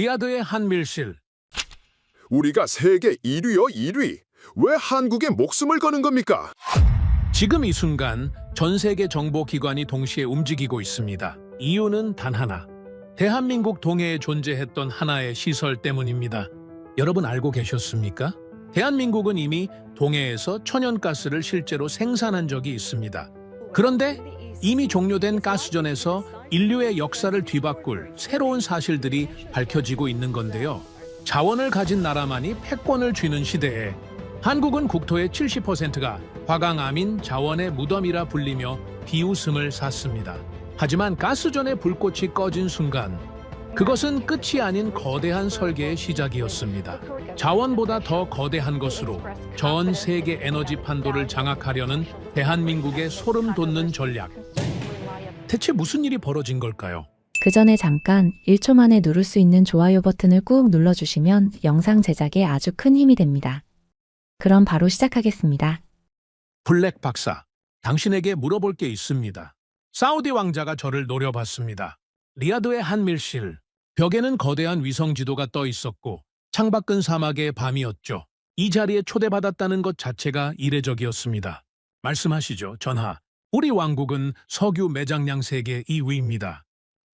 리야드의 한 밀실. 우리가 세계 1위요, 1위. 왜 한국에 목숨을 거는 겁니까? 지금 이 순간 전 세계 정보기관이 동시에 움직이고 있습니다. 이유는 단 하나. 대한민국 동해에 존재했던 하나의 시설 때문입니다. 여러분 알고 계셨습니까? 대한민국은 이미 동해에서 천연가스를 실제로 생산한 적이 있습니다. 그런데 이미 종료된 가스전에서 인류의 역사를 뒤바꿀 새로운 사실들이 밝혀지고 있는 건데요. 자원을 가진 나라만이 패권을 쥐는 시대에 한국은 국토의 70%가 화강암인 자원의 무덤이라 불리며 비웃음을 샀습니다. 하지만 가스전의 불꽃이 꺼진 순간 그것은 끝이 아닌 거대한 설계의 시작이었습니다. 자원보다 더 거대한 것으로 전 세계 에너지 판도를 장악하려는 대한민국의 소름 돋는 전략. 대체 무슨 일이 벌어진 걸까요? 그 전에 잠깐 1초 만에 누를 수 있는 좋아요 버튼을 꾹 눌러주시면 영상 제작에 아주 큰 힘이 됩니다. 그럼 바로 시작하겠습니다. 블랙 박사, 당신에게 물어볼 게 있습니다. 사우디 왕자가 저를 노려봤습니다. 리야드의 한 밀실, 벽에는 거대한 위성 지도가 떠 있었고 창밖은 사막의 밤이었죠. 이 자리에 초대받았다는 것 자체가 이례적이었습니다. 말씀하시죠, 전하. 우리 왕국은 석유 매장량 세계 2위입니다.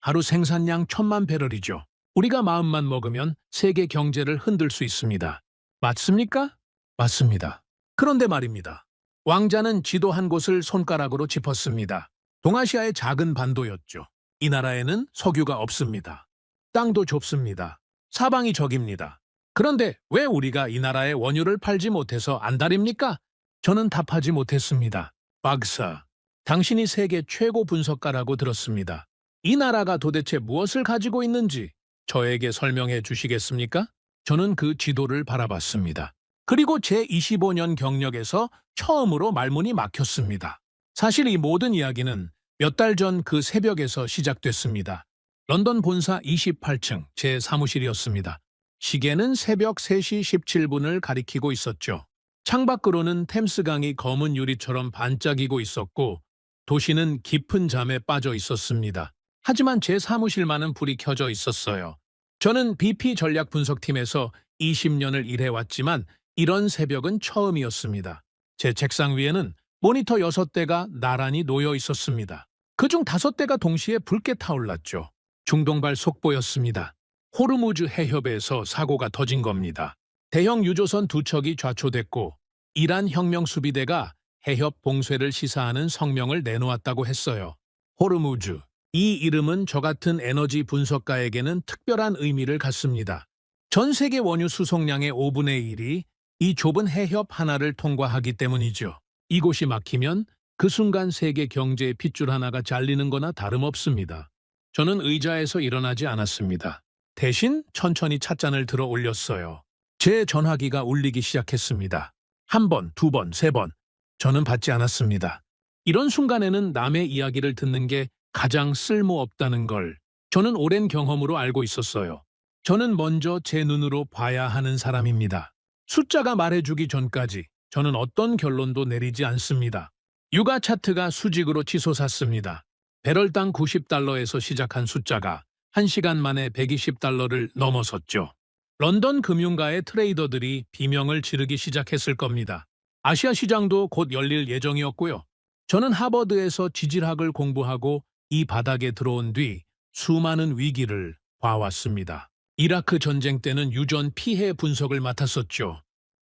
하루 생산량 1000만 배럴이죠. 우리가 마음만 먹으면 세계 경제를 흔들 수 있습니다. 맞습니까? 맞습니다. 그런데 말입니다. 왕자는 지도 한 곳을 손가락으로 짚었습니다. 동아시아의 작은 반도였죠. 이 나라에는 석유가 없습니다. 땅도 좁습니다. 사방이 적입니다. 그런데 왜 우리가 이 나라에 원유를 팔지 못해서 안달입니까? 저는 답하지 못했습니다. 박사, 당신이 세계 최고 분석가라고 들었습니다. 이 나라가 도대체 무엇을 가지고 있는지 저에게 설명해 주시겠습니까? 저는 그 지도를 바라봤습니다. 그리고 제 25년 경력에서 처음으로 말문이 막혔습니다. 사실 이 모든 이야기는 몇 달 전 그 새벽에서 시작됐습니다. 런던 본사 28층 제 사무실이었습니다. 시계는 새벽 3시 17분을 가리키고 있었죠. 창밖으로는 템스강이 검은 유리처럼 반짝이고 있었고 도시는 깊은 잠에 빠져 있었습니다. 하지만 제 사무실만은 불이 켜져 있었어요. 저는 BP 전략 분석팀에서 20년을 일해왔지만 이런 새벽은 처음이었습니다. 제 책상 위에는 모니터 6대가 나란히 놓여 있었습니다. 그중 5대가 동시에 붉게 타올랐죠. 중동발 속보였습니다. 호르무즈 해협에서 사고가 터진 겁니다. 대형 유조선 2척이 좌초됐고 이란 혁명수비대가 해협 봉쇄를 시사하는 성명을 내놓았다고 했어요. 호르무즈. 이 이름은 저 같은 에너지 분석가에게는 특별한 의미를 갖습니다. 전 세계 원유 수송량의 5분의 1이 이 좁은 해협 하나를 통과하기 때문이죠. 이곳이 막히면 그 순간 세계 경제의 핏줄 하나가 잘리는 거나 다름없습니다. 저는 의자에서 일어나지 않았습니다. 대신 천천히 찻잔을 들어 올렸어요. 제 전화기가 울리기 시작했습니다. 1번, 2번, 3번. 저는 받지 않았습니다. 이런 순간에는 남의 이야기를 듣는 게 가장 쓸모없다는 걸 저는 오랜 경험으로 알고 있었어요. 저는 먼저 제 눈으로 봐야 하는 사람입니다. 숫자가 말해주기 전까지 저는 어떤 결론도 내리지 않습니다. 유가 차트가 수직으로 치솟았습니다. 배럴당 90달러에서 시작한 숫자가 1시간 만에 120달러를 넘어섰죠. 런던 금융가의 트레이더들이 비명을 지르기 시작했을 겁니다. 아시아 시장도 곧 열릴 예정이었고요. 저는 하버드에서 지질학을 공부하고 이 바닥에 들어온 뒤 수많은 위기를 봐왔습니다. 이라크 전쟁 때는 유전 피해 분석을 맡았었죠.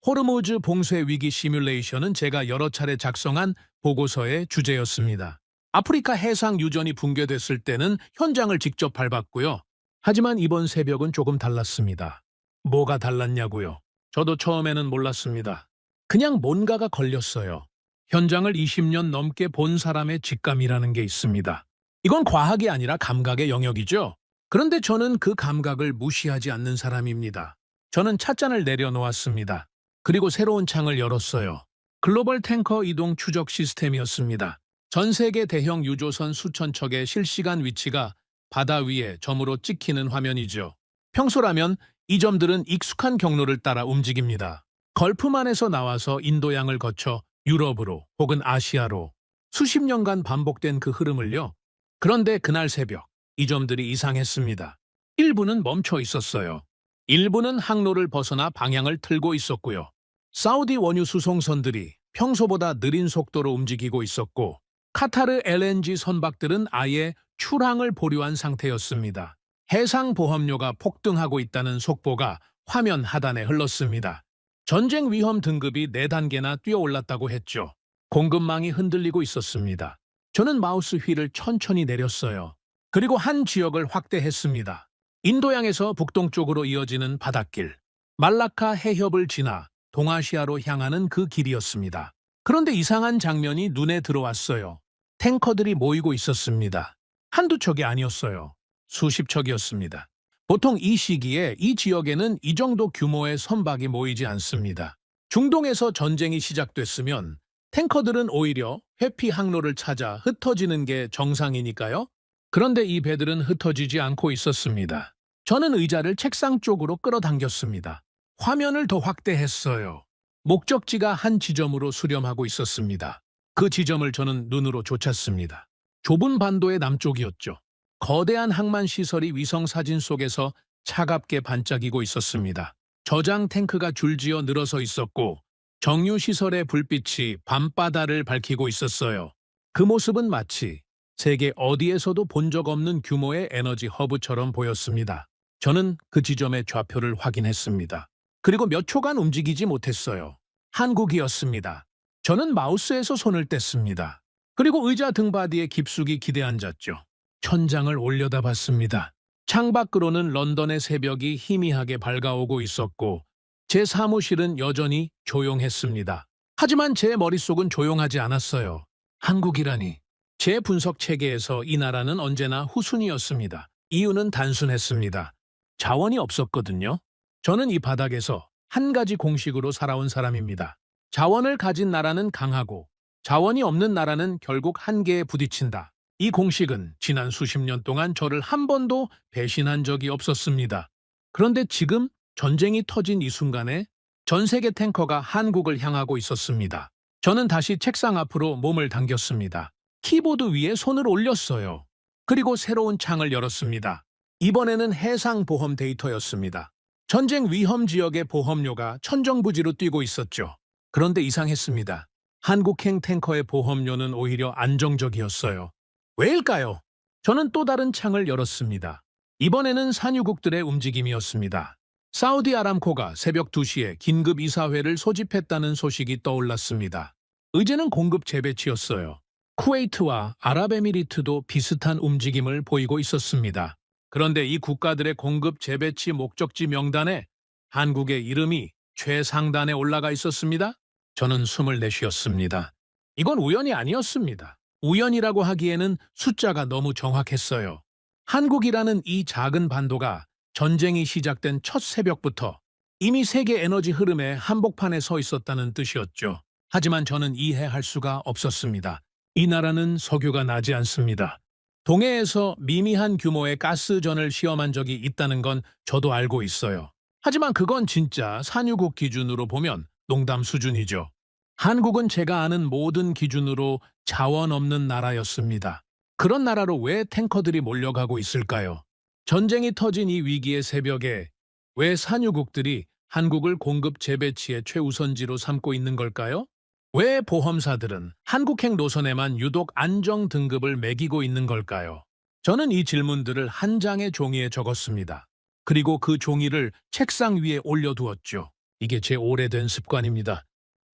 호르무즈 봉쇄 위기 시뮬레이션은 제가 여러 차례 작성한 보고서의 주제였습니다. 아프리카 해상 유전이 붕괴됐을 때는 현장을 직접 밟았고요. 하지만 이번 새벽은 조금 달랐습니다. 뭐가 달랐냐고요? 저도 처음에는 몰랐습니다. 그냥 뭔가가 걸렸어요. 현장을 20년 넘게 본 사람의 직감이라는 게 있습니다. 이건 과학이 아니라 감각의 영역이죠. 그런데 저는 그 감각을 무시하지 않는 사람입니다. 저는 찻잔을 내려놓았습니다. 그리고 새로운 창을 열었어요. 글로벌 탱커 이동 추적 시스템이었습니다. 전 세계 대형 유조선 수천 척의 실시간 위치가 바다 위에 점으로 찍히는 화면이죠. 평소라면 이 점들은 익숙한 경로를 따라 움직입니다. 걸프만에서 나와서 인도양을 거쳐 유럽으로 혹은 아시아로 수십 년간 반복된 그 흐름을요. 그런데 그날 새벽 이 점들이 이상했습니다. 일부는 멈춰 있었어요. 일부는 항로를 벗어나 방향을 틀고 있었고요. 사우디 원유 수송선들이 평소보다 느린 속도로 움직이고 있었고, 카타르 LNG 선박들은 아예 출항을 보류한 상태였습니다. 해상보험료가 폭등하고 있다는 속보가 화면 하단에 흘렀습니다. 전쟁 위험 등급이 4단계나 뛰어올랐다고 했죠. 공급망이 흔들리고 있었습니다. 저는 마우스 휠을 천천히 내렸어요. 그리고 한 지역을 확대했습니다. 인도양에서 북동쪽으로 이어지는 바닷길, 말라카 해협을 지나 동아시아로 향하는 그 길이었습니다. 그런데 이상한 장면이 눈에 들어왔어요. 탱커들이 모이고 있었습니다. 한두 척이 아니었어요. 수십 척이었습니다. 보통 이 시기에 이 지역에는 이 정도 규모의 선박이 모이지 않습니다. 중동에서 전쟁이 시작됐으면 탱커들은 오히려 회피 항로를 찾아 흩어지는 게 정상이니까요. 그런데 이 배들은 흩어지지 않고 있었습니다. 저는 의자를 책상 쪽으로 끌어당겼습니다. 화면을 더 확대했어요. 목적지가 한 지점으로 수렴하고 있었습니다. 그 지점을 저는 눈으로 쫓았습니다. 좁은 반도의 남쪽이었죠. 거대한 항만 시설이 위성 사진 속에서 차갑게 반짝이고 있었습니다. 저장 탱크가 줄지어 늘어서 있었고, 정유 시설의 불빛이 밤바다를 밝히고 있었어요. 그 모습은 마치 세계 어디에서도 본 적 없는 규모의 에너지 허브처럼 보였습니다. 저는 그 지점의 좌표를 확인했습니다. 그리고 몇 초간 움직이지 못했어요. 한국이었습니다. 저는 마우스에서 손을 뗐습니다. 그리고 의자 등받이에 깊숙이 기대앉았죠. 천장을 올려다봤습니다. 창밖으로는 런던의 새벽이 희미하게 밝아오고 있었고, 제 사무실은 여전히 조용했습니다. 하지만 제 머릿속은 조용하지 않았어요. 한국이라니. 제 분석 체계에서 이 나라는 언제나 후순위였습니다. 이유는 단순했습니다. 자원이 없었거든요. 저는 이 바닥에서 한 가지 공식으로 살아온 사람입니다. 자원을 가진 나라는 강하고 자원이 없는 나라는 결국 한계에 부딪힌다. 이 공식은 지난 수십 년 동안 저를 한 번도 배신한 적이 없었습니다. 그런데 지금 전쟁이 터진 이 순간에 전 세계 탱커가 한국을 향하고 있었습니다. 저는 다시 책상 앞으로 몸을 당겼습니다. 키보드 위에 손을 올렸어요. 그리고 새로운 창을 열었습니다. 이번에는 해상보험 데이터였습니다. 전쟁 위험 지역의 보험료가 천정부지로 뛰고 있었죠. 그런데 이상했습니다. 한국행 탱커의 보험료는 오히려 안정적이었어요. 왜일까요? 저는 또 다른 창을 열었습니다. 이번에는 산유국들의 움직임이었습니다. 사우디 아람코가 새벽 2시에 긴급 이사회를 소집했다는 소식이 떠올랐습니다. 의제는 공급 재배치였어요. 쿠웨이트와 아랍에미리트도 비슷한 움직임을 보이고 있었습니다. 그런데 이 국가들의 공급 재배치 목적지 명단에 한국의 이름이 최상단에 올라가 있었습니다. 저는 숨을 내쉬었습니다. 이건 우연이 아니었습니다. 우연이라고 하기에는 숫자가 너무 정확했어요. 한국이라는 이 작은 반도가 전쟁이 시작된 첫 새벽부터 이미 세계 에너지 흐름의 한복판에 서 있었다는 뜻이었죠. 하지만 저는 이해할 수가 없었습니다. 이 나라는 석유가 나지 않습니다. 동해에서 미미한 규모의 가스전을 시험한 적이 있다는 건 저도 알고 있어요. 하지만 그건 진짜 산유국 기준으로 보면 농담 수준이죠. 한국은 제가 아는 모든 기준으로 자원 없는 나라였습니다. 그런 나라로 왜 탱커들이 몰려가고 있을까요? 전쟁이 터진 이 위기의 새벽에 왜 산유국들이 한국을 공급 재배치의 최우선지로 삼고 있는 걸까요? 왜 보험사들은 한국행 노선에만 유독 안정 등급을 매기고 있는 걸까요? 저는 이 질문들을 한 장의 종이에 적었습니다. 그리고 그 종이를 책상 위에 올려두었죠. 이게 제 오래된 습관입니다.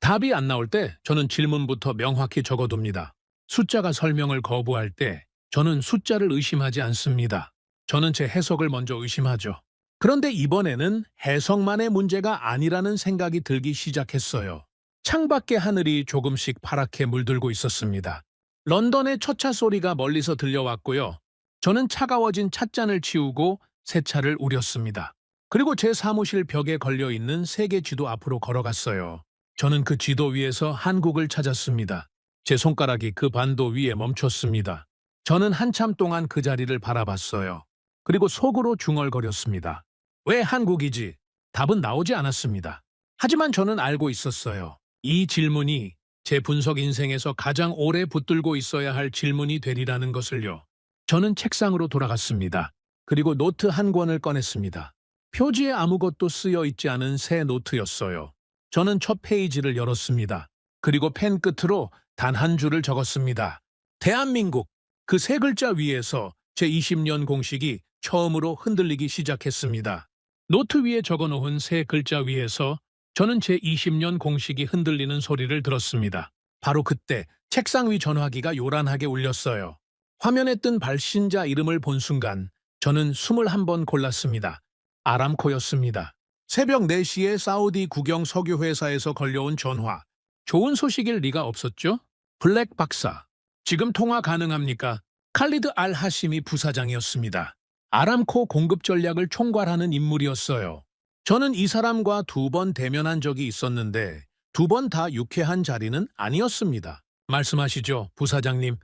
답이 안 나올 때 저는 질문부터 명확히 적어둡니다. 숫자가 설명을 거부할 때 저는 숫자를 의심하지 않습니다. 저는 제 해석을 먼저 의심하죠. 그런데 이번에는 해석만의 문제가 아니라는 생각이 들기 시작했어요. 창밖의 하늘이 조금씩 파랗게 물들고 있었습니다. 런던의 첫차 소리가 멀리서 들려왔고요. 저는 차가워진 찻잔을 치우고 새 차를 우렸습니다. 그리고 제 사무실 벽에 걸려있는 세계 지도 앞으로 걸어갔어요. 저는 그 지도 위에서 한국을 찾았습니다. 제 손가락이 그 반도 위에 멈췄습니다. 저는 한참 동안 그 자리를 바라봤어요. 그리고 속으로 중얼거렸습니다. 왜 한국이지? 답은 나오지 않았습니다. 하지만 저는 알고 있었어요. 이 질문이 제 분석 인생에서 가장 오래 붙들고 있어야 할 질문이 되리라는 것을요. 저는 책상으로 돌아갔습니다. 그리고 노트 한 권을 꺼냈습니다. 표지에 아무것도 쓰여 있지 않은 새 노트였어요. 저는 첫 페이지를 열었습니다. 그리고 펜 끝으로 단 한 줄을 적었습니다. 대한민국. 그 세 글자 위에서 제 20년 공식이 처음으로 흔들리기 시작했습니다. 노트 위에 적어놓은 세 글자 위에서 저는 제 20년 공식이 흔들리는 소리를 들었습니다. 바로 그때 책상 위 전화기가 요란하게 울렸어요. 화면에 뜬 발신자 이름을 본 순간 저는 숨을 한 번 골랐습니다. 아람코였습니다. 새벽 4시에 사우디 국영 석유회사에서 걸려온 전화. 좋은 소식일 리가 없었죠? 블랙 박사. 지금 통화 가능합니까? 칼리드 알 하시미 부사장이었습니다. 아람코 공급 전략을 총괄하는 인물이었어요. 저는 이 사람과 2번 대면한 적이 있었는데 2번 다 유쾌한 자리는 아니었습니다. 말씀하시죠, 부사장님.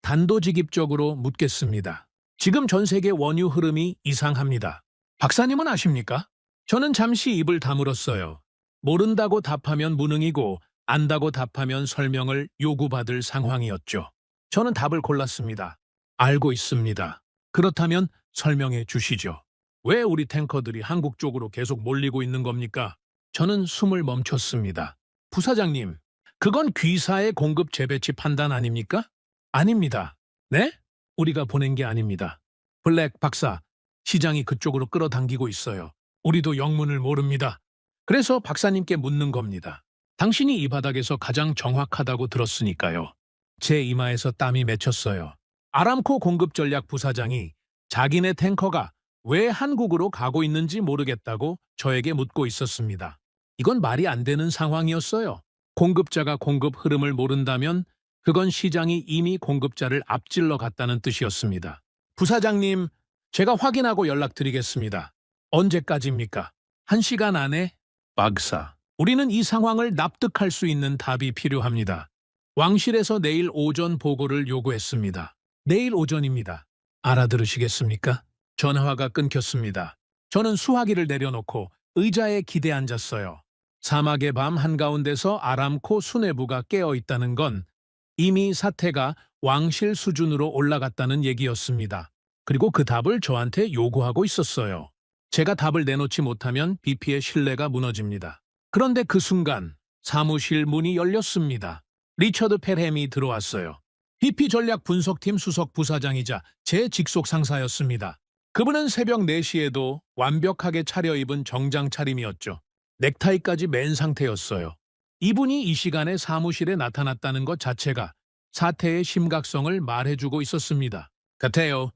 단도직입적으로 묻겠습니다. 지금 전 세계 원유 흐름이 이상합니다. 박사님은 아십니까? 저는 잠시 입을 다물었어요. 모른다고 답하면 무능이고 안다고 답하면 설명을 요구받을 상황이었죠. 저는 답을 골랐습니다. 알고 있습니다. 그렇다면 설명해 주시죠. 왜 우리 탱커들이 한국 쪽으로 계속 몰리고 있는 겁니까? 저는 숨을 멈췄습니다. 부사장님, 그건 귀사의 공급 재배치 판단 아닙니까? 아닙니다. 네? 우리가 보낸 게 아닙니다. 블랙 박사, 시장이 그쪽으로 끌어당기고 있어요. 우리도 영문을 모릅니다. 그래서 박사님께 묻는 겁니다. 당신이 이 바닥에서 가장 정확하다고 들었으니까요. 제 이마에서 땀이 맺혔어요. 아람코 공급 전략 부사장이 자기네 탱커가 왜 한국으로 가고 있는지 모르겠다고 저에게 묻고 있었습니다. 이건 말이 안 되는 상황이었어요. 공급자가 공급 흐름을 모른다면 그건 시장이 이미 공급자를 앞질러 갔다는 뜻이었습니다. 부사장님, 제가 확인하고 연락드리겠습니다. 언제까지입니까? 1시간 안에? 박사, 우리는 이 상황을 납득할 수 있는 답이 필요합니다. 왕실에서 내일 오전 보고를 요구했습니다. 내일 오전입니다. 알아들으시겠습니까? 전화가 끊겼습니다. 저는 수화기를 내려놓고 의자에 기대 앉았어요. 사막의 밤 한가운데서 아람코 수뇌부가 깨어있다는 건 이미 사태가 왕실 수준으로 올라갔다는 얘기였습니다. 그리고 그 답을 저한테 요구하고 있었어요. 제가 답을 내놓지 못하면 BP의 신뢰가 무너집니다. 그런데 그 순간 사무실 문이 열렸습니다. 리처드 펠햄이 들어왔어요. BP 전략 분석팀 수석 부사장이자 제 직속 상사였습니다. 그분은 새벽 4시에도 완벽하게 차려입은 정장 차림이었죠. 넥타이까지 맨 상태였어요. 이분이 이 시간에 사무실에 나타났다는 것 자체가 사태의 심각성을 말해주고 있었습니다. 같아요.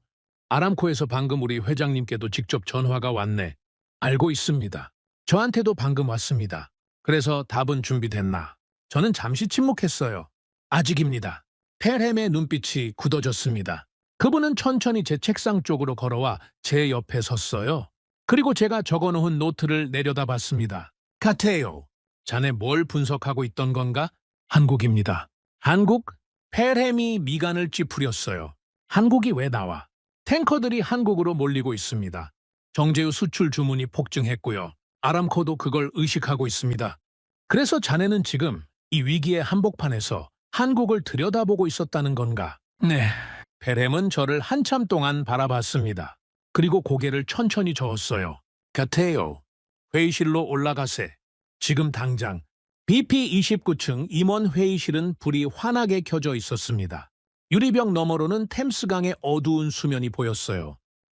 아람코에서 방금 우리 회장님께도 직접 전화가 왔네. 알고 있습니다. 저한테도 방금 왔습니다. 그래서 답은 준비됐나? 저는 잠시 침묵했어요. 아직입니다. 펠햄의 눈빛이 굳어졌습니다. 그분은 천천히 제 책상 쪽으로 걸어와 제 옆에 섰어요. 그리고 제가 적어놓은 노트를 내려다봤습니다. 같아요. 자네 뭘 분석하고 있던 건가? 한국입니다. 한국? 펠햄이 미간을 찌푸렸어요. 한국이 왜 나와? 탱커들이 한국으로 몰리고 있습니다. 정제유 수출 주문이 폭증했고요. 아람코도 그걸 의식하고 있습니다. 그래서 자네는 지금 이 위기의 한복판에서 한국을 들여다보고 있었다는 건가? 네. 펠햄은 저를 한참 동안 바라봤습니다. 그리고 고개를 천천히 저었어요. 같아요. 회의실로 올라가세. 지금 당장. BP 29층 임원 회의실은 불이 환하게 켜져 있었습니다. 유리벽 너머로는 템스강의 어두운 수면이 보였어요.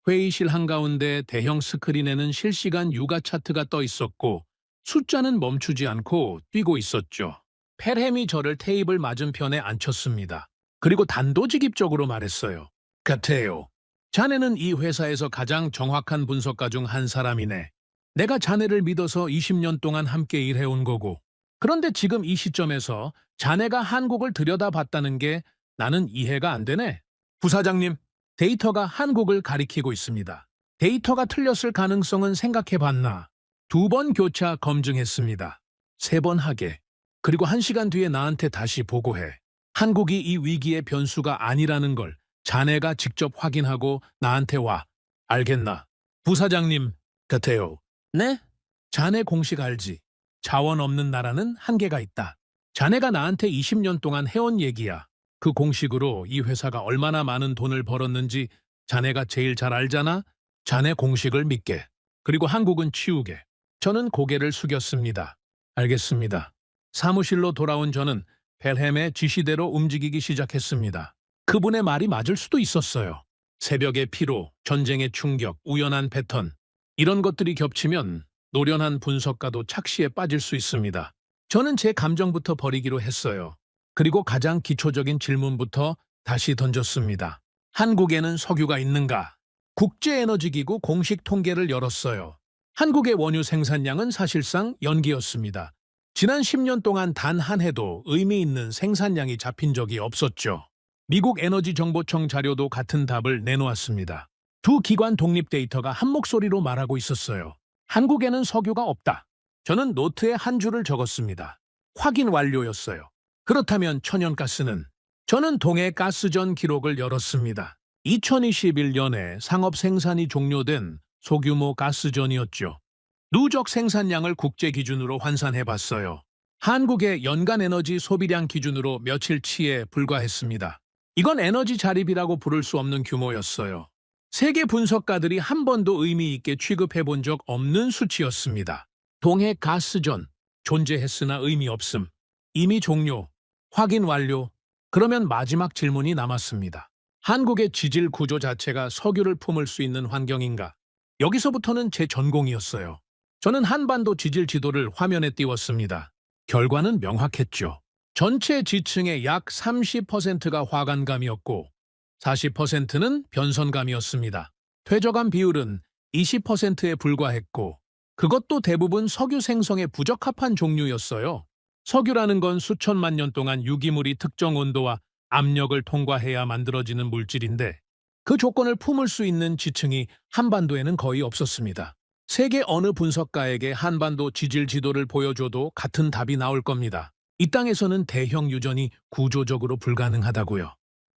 회의실 한가운데 대형 스크린에는 실시간 유가 차트가 떠 있었고 숫자는 멈추지 않고 뛰고 있었죠. 펠햄이 저를 테이블 맞은편에 앉혔습니다. 그리고 단도직입적으로 말했어요. 같아요. 자네는 이 회사에서 가장 정확한 분석가 중 한 사람이네. 내가 자네를 믿어서 20년 동안 함께 일해온 거고. 그런데 지금 이 시점에서 자네가 한국을 들여다봤다는 게 나는 이해가 안 되네. 부사장님, 데이터가 한국을 가리키고 있습니다. 데이터가 틀렸을 가능성은 생각해봤나? 2번 교차 검증했습니다. 3번 하게. 그리고 1시간 뒤에 나한테 다시 보고해. 한국이 이 위기의 변수가 아니라는 걸 자네가 직접 확인하고 나한테 와. 알겠나? 부사장님, 같아요. 네? 자네 공식 알지? 자원 없는 나라는 한계가 있다. 자네가 나한테 20년 동안 해온 얘기야. 그 공식으로 이 회사가 얼마나 많은 돈을 벌었는지 자네가 제일 잘 알잖아? 자네 공식을 믿게. 그리고 한국은 치우게. 저는 고개를 숙였습니다. 알겠습니다. 사무실로 돌아온 저는 벨햄의 지시대로 움직이기 시작했습니다. 그분의 말이 맞을 수도 있었어요. 새벽의 피로, 전쟁의 충격, 우연한 패턴. 이런 것들이 겹치면 노련한 분석가도 착시에 빠질 수 있습니다. 저는 제 감정부터 버리기로 했어요. 그리고 가장 기초적인 질문부터 다시 던졌습니다. 한국에는 석유가 있는가? 국제에너지기구 공식 통계를 열었어요. 한국의 원유 생산량은 사실상 연기였습니다. 지난 10년 동안 단 한 해도 의미 있는 생산량이 잡힌 적이 없었죠. 미국 에너지정보청 자료도 같은 답을 내놓았습니다. 두 기관 독립 데이터가 한 목소리로 말하고 있었어요. 한국에는 석유가 없다. 저는 노트에 한 줄을 적었습니다. 확인 완료였어요. 그렇다면 천연가스는? 저는 동해 가스전 기록을 열었습니다. 2021년에 상업 생산이 종료된 소규모 가스전이었죠. 누적 생산량을 국제 기준으로 환산해봤어요. 한국의 연간 에너지 소비량 기준으로 며칠치에 불과했습니다. 이건 에너지 자립이라고 부를 수 없는 규모였어요. 세계 분석가들이 한 번도 의미 있게 취급해본 적 없는 수치였습니다. 동해 가스전, 존재했으나 의미 없음. 이미 종료, 확인 완료. 그러면 마지막 질문이 남았습니다. 한국의 지질 구조 자체가 석유를 품을 수 있는 환경인가? 여기서부터는 제 전공이었어요. 저는 한반도 지질 지도를 화면에 띄웠습니다. 결과는 명확했죠. 전체 지층의 약 30%가 화간감이었고 40%는 변선감이었습니다. 퇴적암 비율은 20%에 불과했고 그것도 대부분 석유 생성에 부적합한 종류였어요. 석유라는 건 수천만 년 동안 유기물이 특정 온도와 압력을 통과해야 만들어지는 물질인데 그 조건을 품을 수 있는 지층이 한반도에는 거의 없었습니다. 세계 어느 분석가에게 한반도 지질 지도를 보여줘도 같은 답이 나올 겁니다. 이 땅에서는 대형 유전이 구조적으로 불가능하다고요.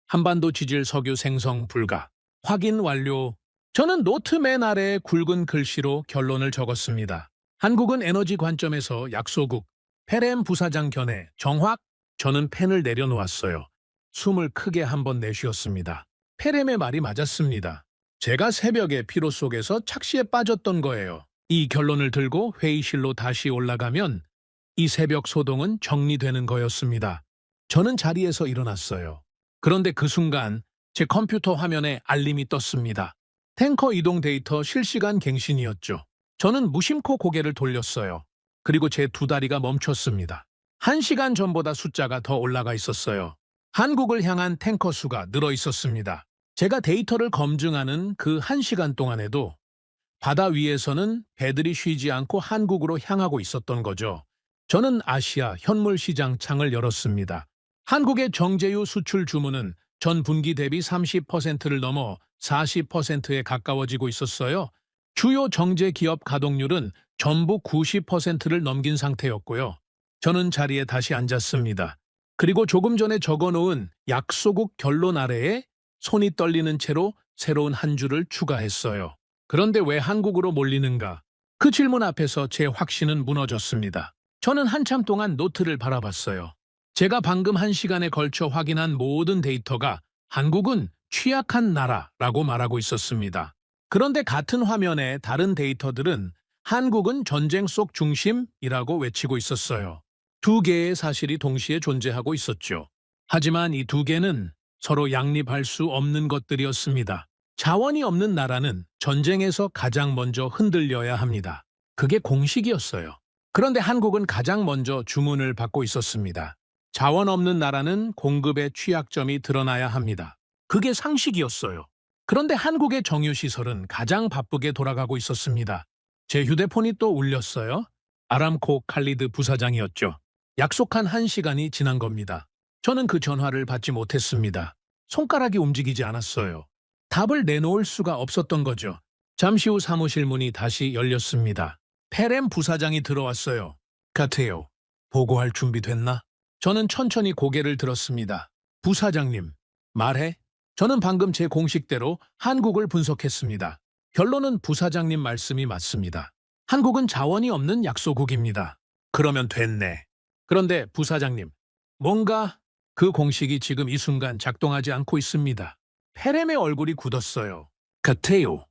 한반도 지질 석유 생성 불가. 확인 완료. 저는 노트 맨 아래에 굵은 글씨로 결론을 적었습니다. 한국은 에너지 관점에서 약소국. 펠엠 부사장 견해. 정확. 저는 펜을 내려놓았어요. 숨을 크게 한번 내쉬었습니다. 펠엠의 말이 맞았습니다. 제가 새벽의 피로 속에서 착시에 빠졌던 거예요. 이 결론을 들고 회의실로 다시 올라가면 이 새벽 소동은 정리되는 거였습니다. 저는 자리에서 일어났어요. 그런데 그 순간 제 컴퓨터 화면에 알림이 떴습니다. 탱커 이동 데이터 실시간 갱신이었죠. 저는 무심코 고개를 돌렸어요. 그리고 제 두 다리가 멈췄습니다. 1시간 전보다 숫자가 더 올라가 있었어요. 한국을 향한 탱커 수가 늘어 있었습니다. 제가 데이터를 검증하는 그 1시간 동안에도 바다 위에서는 배들이 쉬지 않고 한국으로 향하고 있었던 거죠. 저는 아시아 현물 시장 창을 열었습니다. 한국의 정제유 수출 주문은 전 분기 대비 30%를 넘어 40%에 가까워지고 있었어요. 주요 정제 기업 가동률은 전부 90%를 넘긴 상태였고요. 저는 자리에 다시 앉았습니다. 그리고 조금 전에 적어놓은 약소국 결론 아래에 손이 떨리는 채로 새로운 한 줄을 추가했어요. 그런데 왜 한국으로 몰리는가? 그 질문 앞에서 제 확신은 무너졌습니다. 저는 한참 동안 노트를 바라봤어요. 제가 방금 1시간에 걸쳐 확인한 모든 데이터가 한국은 취약한 나라라고 말하고 있었습니다. 그런데 같은 화면에 다른 데이터들은 한국은 전쟁 속 중심이라고 외치고 있었어요. 두 개의 사실이 동시에 존재하고 있었죠. 하지만 이 두 개는 서로 양립할 수 없는 것들이었습니다. 자원이 없는 나라는 전쟁에서 가장 먼저 흔들려야 합니다. 그게 공식이었어요. 그런데 한국은 가장 먼저 주문을 받고 있었습니다. 자원 없는 나라는 공급의 취약점이 드러나야 합니다. 그게 상식이었어요. 그런데 한국의 정유시설은 가장 바쁘게 돌아가고 있었습니다. 제 휴대폰이 또 울렸어요. 아람코 칼리드 부사장이었죠. 약속한 1시간이 지난 겁니다. 저는 그 전화를 받지 못했습니다. 손가락이 움직이지 않았어요. 답을 내놓을 수가 없었던 거죠. 잠시 후 사무실 문이 다시 열렸습니다. 펠엠 부사장이 들어왔어요. 같아요. 보고할 준비 됐나? 저는 천천히 고개를 들었습니다. 부사장님, 말해. 저는 방금 제 공식대로 한국을 분석했습니다. 결론은 부사장님 말씀이 맞습니다. 한국은 자원이 없는 약소국입니다. 그러면 됐네. 그런데 부사장님, 뭔가 그 공식이 지금 이 순간 작동하지 않고 있습니다. 펠엠의 얼굴이 굳었어요. 같아요.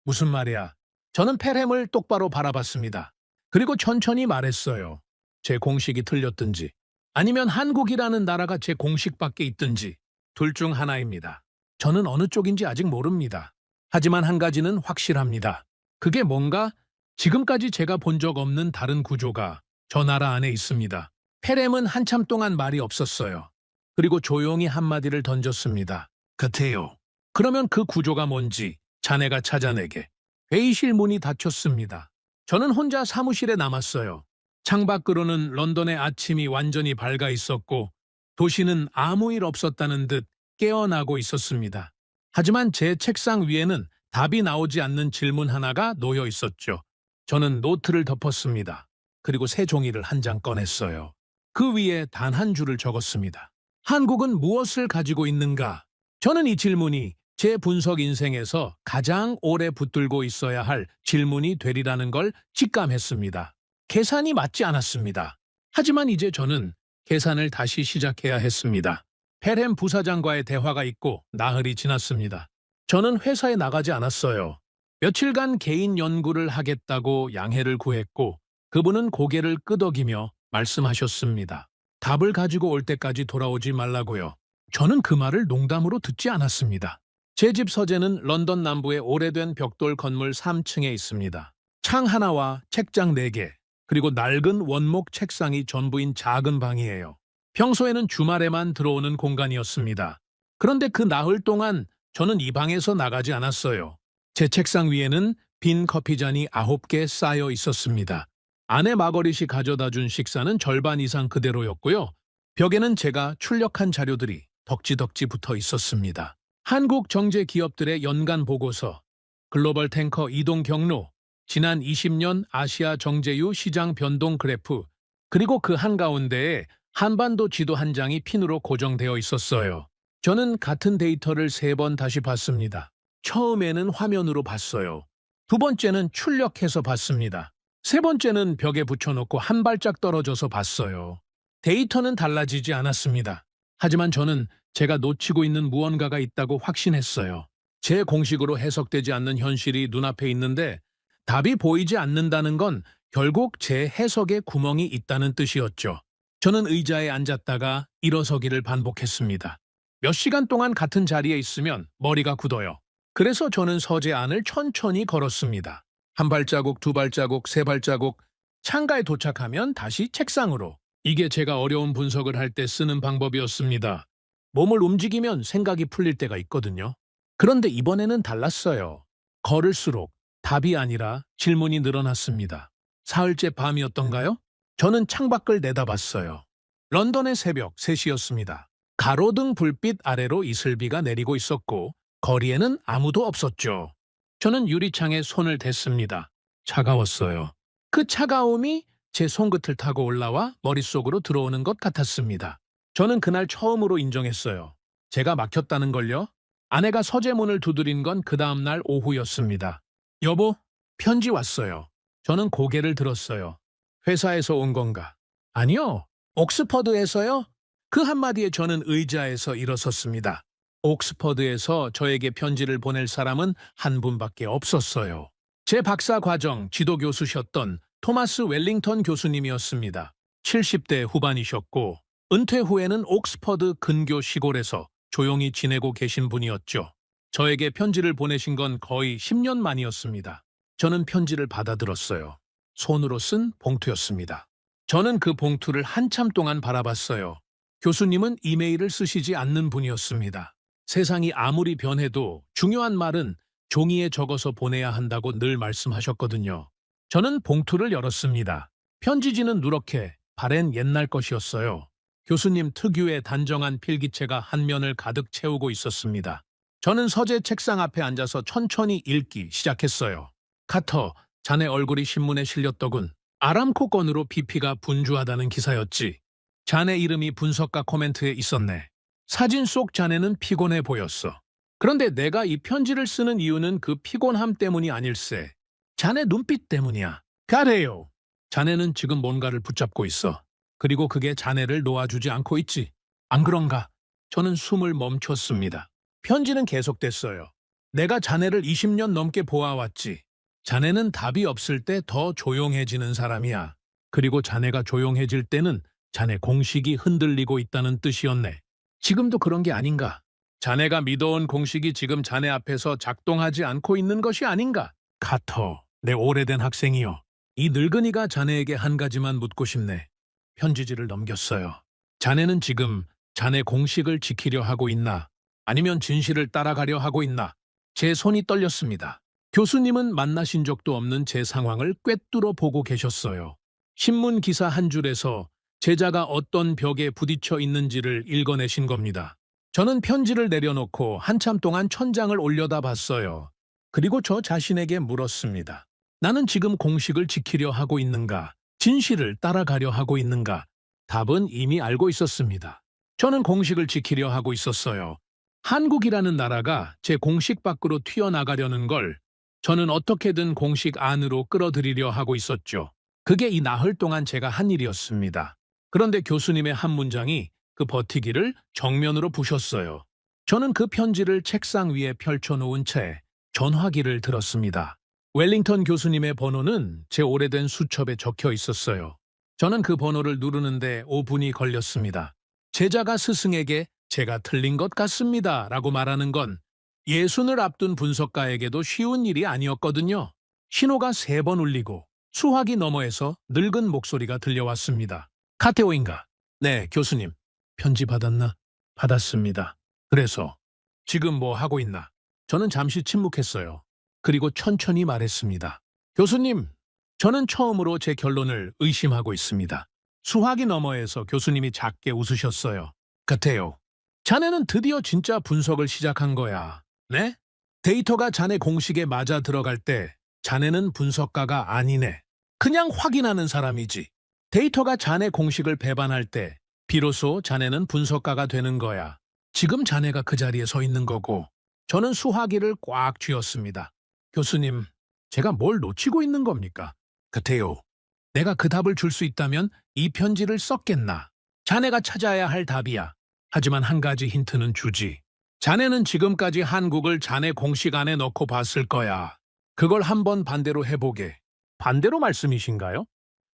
무슨 말이야? 저는 페렘을 똑바로 바라봤습니다. 그리고 천천히 말했어요. 제 공식이 틀렸든지 아니면 한국이라는 나라가 제 공식밖에 있든지 둘 중 하나입니다. 저는 어느 쪽인지 아직 모릅니다. 하지만 한 가지는 확실합니다. 그게 뭔가 지금까지 제가 본 적 없는 다른 구조가 저 나라 안에 있습니다. 페렘은 한참 동안 말이 없었어요. 그리고 조용히 한마디를 던졌습니다. 같아요. 그러면 그 구조가 뭔지 자네가 찾아내게. 회의실 문이 닫혔습니다. 저는 혼자 사무실에 남았어요. 창밖으로는 런던의 아침이 완전히 밝아 있었고 도시는 아무 일 없었다는 듯 깨어나고 있었습니다. 하지만 제 책상 위에는 답이 나오지 않는 질문 하나가 놓여 있었죠. 저는 노트를 덮었습니다. 그리고 새 종이를 한 장 꺼냈어요. 그 위에 단 한 줄을 적었습니다. 한국은 무엇을 가지고 있는가? 저는 이 질문이 제 분석 인생에서 가장 오래 붙들고 있어야 할 질문이 되리라는 걸 직감했습니다. 계산이 맞지 않았습니다. 하지만 이제 저는 계산을 다시 시작해야 했습니다. 페렘 부사장과의 대화가 있고 나흘이 지났습니다. 저는 회사에 나가지 않았어요. 며칠간 개인 연구를 하겠다고 양해를 구했고 그분은 고개를 끄덕이며 말씀하셨습니다. 답을 가지고 올 때까지 돌아오지 말라고요. 저는 그 말을 농담으로 듣지 않았습니다. 제 집 서재는 런던 남부의 오래된 벽돌 건물 3층에 있습니다. 창 하나와 책장 4개, 그리고 낡은 원목 책상이 전부인 작은 방이에요. 평소에는 주말에만 들어오는 공간이었습니다. 그런데 그 나흘 동안 저는 이 방에서 나가지 않았어요. 제 책상 위에는 빈 커피잔이 9개 쌓여 있었습니다. 아내 마거릿이 가져다 준 식사는 절반 이상 그대로였고요. 벽에는 제가 출력한 자료들이 덕지덕지 붙어 있었습니다. 한국 정제 기업들의 연간 보고서, 글로벌 탱커 이동 경로, 지난 20년 아시아 정제유 시장 변동 그래프, 그리고 그 한가운데에 한반도 지도 한 장이 핀으로 고정되어 있었어요. 저는 같은 데이터를 3번 다시 봤습니다. 처음에는 화면으로 봤어요. 두 번째는 출력해서 봤습니다. 세 번째는 벽에 붙여놓고 한 발짝 떨어져서 봤어요. 데이터는 달라지지 않았습니다. 하지만 저는 제가 놓치고 있는 무언가가 있다고 확신했어요. 제 공식으로 해석되지 않는 현실이 눈앞에 있는데 답이 보이지 않는다는 건 결국 제 해석에 구멍이 있다는 뜻이었죠. 저는 의자에 앉았다가 일어서기를 반복했습니다. 몇 시간 동안 같은 자리에 있으면 머리가 굳어요. 그래서 저는 서재 안을 천천히 걸었습니다. 한 발자국, 두 발자국, 세 발자국, 창가에 도착하면 다시 책상으로. 이게 제가 어려운 분석을 할 때 쓰는 방법이었습니다. 몸을 움직이면 생각이 풀릴 때가 있거든요. 그런데 이번에는 달랐어요. 걸을수록 답이 아니라 질문이 늘어났습니다. 사흘째 밤이었던가요? 저는 창밖을 내다봤어요. 런던의 새벽 3시였습니다. 가로등 불빛 아래로 이슬비가 내리고 있었고 거리에는 아무도 없었죠. 저는 유리창에 손을 댔습니다. 차가웠어요. 그 차가움이 제 손끝을 타고 올라와 머릿속으로 들어오는 것 같았습니다. 저는 그날 처음으로 인정했어요. 제가 막혔다는 걸요. 아내가 서재문을 두드린 건 그 다음날 오후였습니다. 여보, 편지 왔어요. 저는 고개를 들었어요. 회사에서 온 건가? 아니요. 옥스퍼드에서요? 그 한마디에 저는 의자에서 일어섰습니다. 옥스퍼드에서 저에게 편지를 보낼 사람은 한 분밖에 없었어요. 제 박사 과정 지도교수셨던 토마스 웰링턴 교수님이었습니다. 70대 후반이셨고 은퇴 후에는 옥스퍼드 근교 시골에서 조용히 지내고 계신 분이었죠. 저에게 편지를 보내신 건 거의 10년 만이었습니다. 저는 편지를 받아들었어요. 손으로 쓴 봉투였습니다. 저는 그 봉투를 한참 동안 바라봤어요. 교수님은 이메일을 쓰시지 않는 분이었습니다. 세상이 아무리 변해도 중요한 말은 종이에 적어서 보내야 한다고 늘 말씀하셨거든요. 저는 봉투를 열었습니다. 편지지는 누렇게 바랜 옛날 것이었어요. 교수님 특유의 단정한 필기체가 한 면을 가득 채우고 있었습니다. 저는 서재 책상 앞에 앉아서 천천히 읽기 시작했어요. 카터, 자네 얼굴이 신문에 실렸더군. 아람코 건으로 BP가 분주하다는 기사였지. 자네 이름이 분석가 코멘트에 있었네. 사진 속 자네는 피곤해 보였어. 그런데 내가 이 편지를 쓰는 이유는 그 피곤함 때문이 아닐세. 자네 눈빛 때문이야. 가래요. 자네는 지금 뭔가를 붙잡고 있어. 그리고 그게 자네를 놓아주지 않고 있지. 안 그런가? 저는 숨을 멈췄습니다. 편지는 계속됐어요. 내가 자네를 20년 넘게 보아왔지. 자네는 답이 없을 때 더 조용해지는 사람이야. 그리고 자네가 조용해질 때는 자네 공식이 흔들리고 있다는 뜻이었네. 지금도 그런 게 아닌가? 자네가 믿어온 공식이 지금 자네 앞에서 작동하지 않고 있는 것이 아닌가? 카터, 내 오래된 학생이여. 이 늙은이가 자네에게 한 가지만 묻고 싶네. 편지지를 넘겼어요. 자네는 지금 자네 공식을 지키려 하고 있나? 아니면 진실을 따라가려 하고 있나? 제 손이 떨렸습니다. 교수님은 만나신 적도 없는 제 상황을 꿰뚫어 보고 계셨어요. 신문 기사 한 줄에서 제자가 어떤 벽에 부딪혀 있는지를 읽어내신 겁니다. 저는 편지를 내려놓고 한참 동안 천장을 올려다봤어요. 그리고 저 자신에게 물었습니다. 나는 지금 공식을 지키려 하고 있는가? 진실을 따라가려 하고 있는가? 답은 이미 알고 있었습니다. 저는 공식을 지키려 하고 있었어요. 한국이라는 나라가 제 공식 밖으로 튀어나가려는 걸 저는 어떻게든 공식 안으로 끌어들이려 하고 있었죠. 그게 이 나흘 동안 제가 한 일이었습니다. 그런데 교수님의 한 문장이 그 버티기를 정면으로 부셨어요. 저는 그 편지를 책상 위에 펼쳐놓은 채 전화기를 들었습니다. 웰링턴 교수님의 번호는 제 오래된 수첩에 적혀 있었어요. 저는 그 번호를 누르는데 5분이 걸렸습니다. 제자가 스승에게 제가 틀린 것 같습니다 라고 말하는 건 예순을 앞둔 분석가에게도 쉬운 일이 아니었거든요. 신호가 3번 울리고 수화기 너머에서 늙은 목소리가 들려왔습니다. 카테오인가? 네, 교수님. 편지 받았나? 받았습니다. 그래서 지금 뭐 하고 있나? 저는 잠시 침묵했어요. 그리고 천천히 말했습니다. 교수님, 저는 처음으로 제 결론을 의심하고 있습니다. 수화기 너머에서 교수님이 작게 웃으셨어요. 같아요. 자네는 드디어 진짜 분석을 시작한 거야. 네? 데이터가 자네 공식에 맞아 들어갈 때 자네는 분석가가 아니네. 그냥 확인하는 사람이지. 데이터가 자네 공식을 배반할 때 비로소 자네는 분석가가 되는 거야. 지금 자네가 그 자리에 서 있는 거고. 저는 수화기를 꽉 쥐었습니다. 교수님, 제가 뭘 놓치고 있는 겁니까? 같아요. 내가 그 답을 줄 수 있다면 이 편지를 썼겠나? 자네가 찾아야 할 답이야. 하지만 한 가지 힌트는 주지. 자네는 지금까지 한국을 자네 공식 안에 넣고 봤을 거야. 그걸 한번 반대로 해보게. 반대로 말씀이신가요?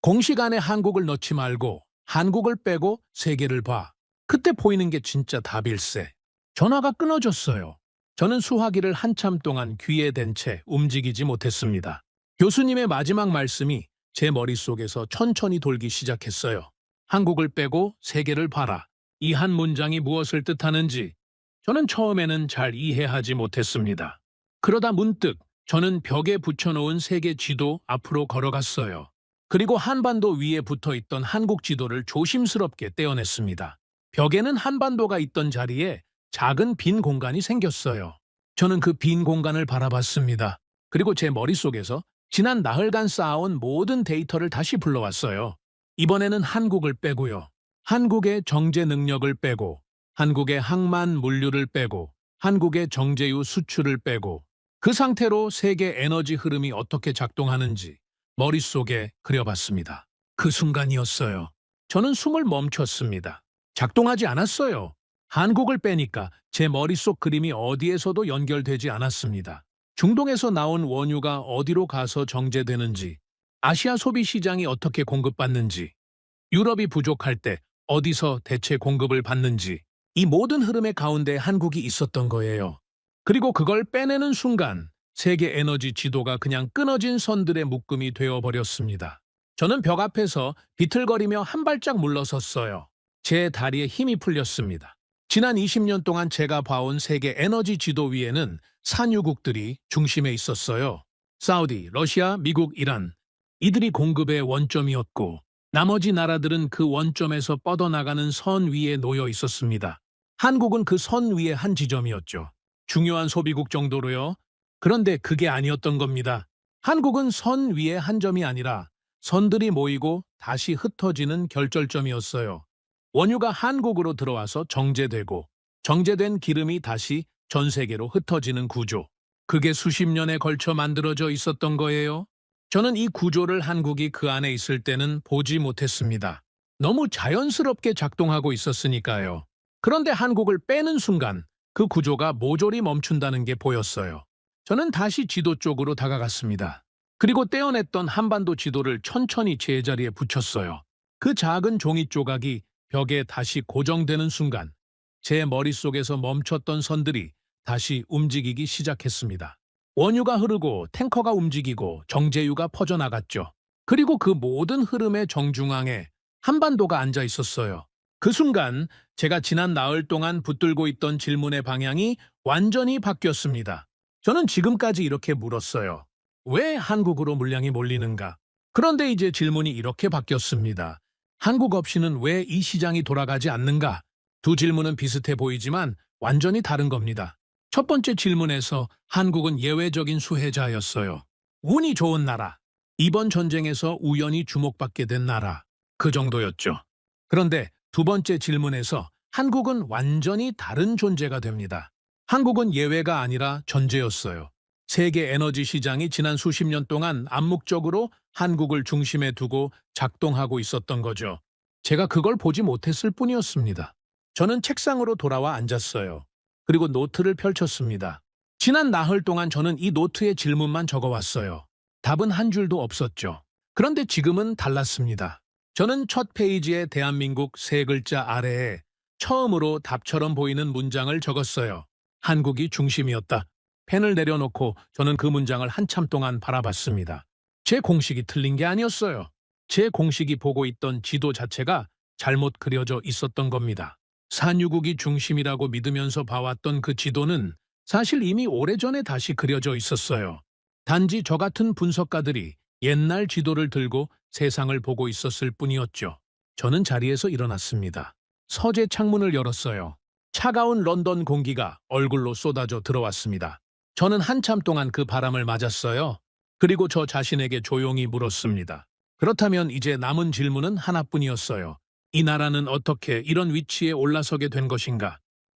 공식 안에 한국을 넣지 말고 한국을 빼고 세계를 봐. 그때 보이는 게 진짜 답일세. 전화가 끊어졌어요. 저는 수화기를 한참 동안 귀에 댄 채 움직이지 못했습니다. 교수님의 마지막 말씀이 제 머릿속에서 천천히 돌기 시작했어요. 한국을 빼고 세계를 봐라. 이 한 문장이 무엇을 뜻하는지 저는 처음에는 잘 이해하지 못했습니다. 그러다 문득 저는 벽에 붙여놓은 세계 지도 앞으로 걸어갔어요. 그리고 한반도 위에 붙어있던 한국 지도를 조심스럽게 떼어냈습니다. 벽에는 한반도가 있던 자리에 작은 빈 공간이 생겼어요. 저는 그 빈 공간을 바라봤습니다. 그리고 제 머릿속에서 지난 나흘간 쌓아온 모든 데이터를 다시 불러왔어요. 이번에는 한국을 빼고요. 한국의 정제 능력을 빼고, 한국의 항만 물류를 빼고, 한국의 정제유 수출을 빼고, 그 상태로 세계 에너지 흐름이 어떻게 작동하는지 머릿속에 그려봤습니다. 그 순간이었어요. 저는 숨을 멈췄습니다. 작동하지 않았어요. 한국을 빼니까 제 머릿속 그림이 어디에서도 연결되지 않았습니다. 중동에서 나온 원유가 어디로 가서 정제되는지, 아시아 소비 시장이 어떻게 공급받는지, 유럽이 부족할 때 어디서 대체 공급을 받는지, 이 모든 흐름의 가운데 한국이 있었던 거예요. 그리고 그걸 빼내는 순간 세계 에너지 지도가 그냥 끊어진 선들의 묶음이 되어버렸습니다. 저는 벽 앞에서 비틀거리며 한 발짝 물러섰어요. 제 다리에 힘이 풀렸습니다. 지난 20년 동안 제가 봐온 세계 에너지 지도 위에는 산유국들이 중심에 있었어요. 사우디, 러시아, 미국, 이란. 이들이 공급의 원점이었고 나머지 나라들은 그 원점에서 뻗어나가는 선 위에 놓여 있었습니다. 한국은 그 선 위의 한 지점이었죠. 중요한 소비국 정도로요. 그런데 그게 아니었던 겁니다. 한국은 선 위의 한 점이 아니라 선들이 모이고 다시 흩어지는 결절점이었어요. 원유가 한국으로 들어와서 정제되고 정제된 기름이 다시 전 세계로 흩어지는 구조. 그게 수십 년에 걸쳐 만들어져 있었던 거예요. 저는 이 구조를 한국이 그 안에 있을 때는 보지 못했습니다. 너무 자연스럽게 작동하고 있었으니까요. 그런데 한국을 빼는 순간 그 구조가 모조리 멈춘다는 게 보였어요. 저는 다시 지도 쪽으로 다가갔습니다. 그리고 떼어냈던 한반도 지도를 천천히 제자리에 붙였어요. 그 작은 종이 조각이 벽에 다시 고정되는 순간 제 머릿속에서 멈췄던 선들이 다시 움직이기 시작했습니다. 원유가 흐르고 탱커가 움직이고 정제유가 퍼져나갔죠. 그리고 그 모든 흐름의 정중앙에 한반도가 앉아 있었어요. 그 순간 제가 지난 나흘 동안 붙들고 있던 질문의 방향이 완전히 바뀌었습니다. 저는 지금까지 이렇게 물었어요. 왜 한국으로 물량이 몰리는가? 그런데 이제 질문이 이렇게 바뀌었습니다. 한국 없이는 왜 이 시장이 돌아가지 않는가? 두 질문은 비슷해 보이지만 완전히 다른 겁니다. 첫 번째 질문에서 한국은 예외적인 수혜자였어요. 운이 좋은 나라. 이번 전쟁에서 우연히 주목받게 된 나라. 그 정도였죠. 그런데 두 번째 질문에서 한국은 완전히 다른 존재가 됩니다. 한국은 예외가 아니라 전제였어요. 세계 에너지 시장이 지난 수십 년 동안 암묵적으로 한국을 중심에 두고 작동하고 있었던 거죠. 제가 그걸 보지 못했을 뿐이었습니다. 저는 책상으로 돌아와 앉았어요. 그리고 노트를 펼쳤습니다. 지난 나흘 동안 저는 이 노트에 질문만 적어왔어요. 답은 한 줄도 없었죠. 그런데 지금은 달랐습니다. 저는 첫 페이지에 대한민국 세 글자 아래에 처음으로 답처럼 보이는 문장을 적었어요. 한국이 중심이었다. 펜을 내려놓고 저는 그 문장을 한참 동안 바라봤습니다. 제 공식이 틀린 게 아니었어요. 제 공식이 보고 있던 지도 자체가 잘못 그려져 있었던 겁니다. 산유국이 중심이라고 믿으면서 봐왔던 그 지도는 사실 이미 오래전에 다시 그려져 있었어요. 단지 저 같은 분석가들이 옛날 지도를 들고 세상을 보고 있었을 뿐이었죠. 저는 자리에서 일어났습니다. 서재 창문을 열었어요. 차가운 런던 공기가 얼굴로 쏟아져 들어왔습니다. 저는 한참 동안 그 바람을 맞았어요. 그리고 저 자신에게 조용히 물었습니다. 그렇다면 이제 남은 질문은 하나뿐이었어요. 이 나라는 어떻게 이런 위치에 올라서게 된 것인가?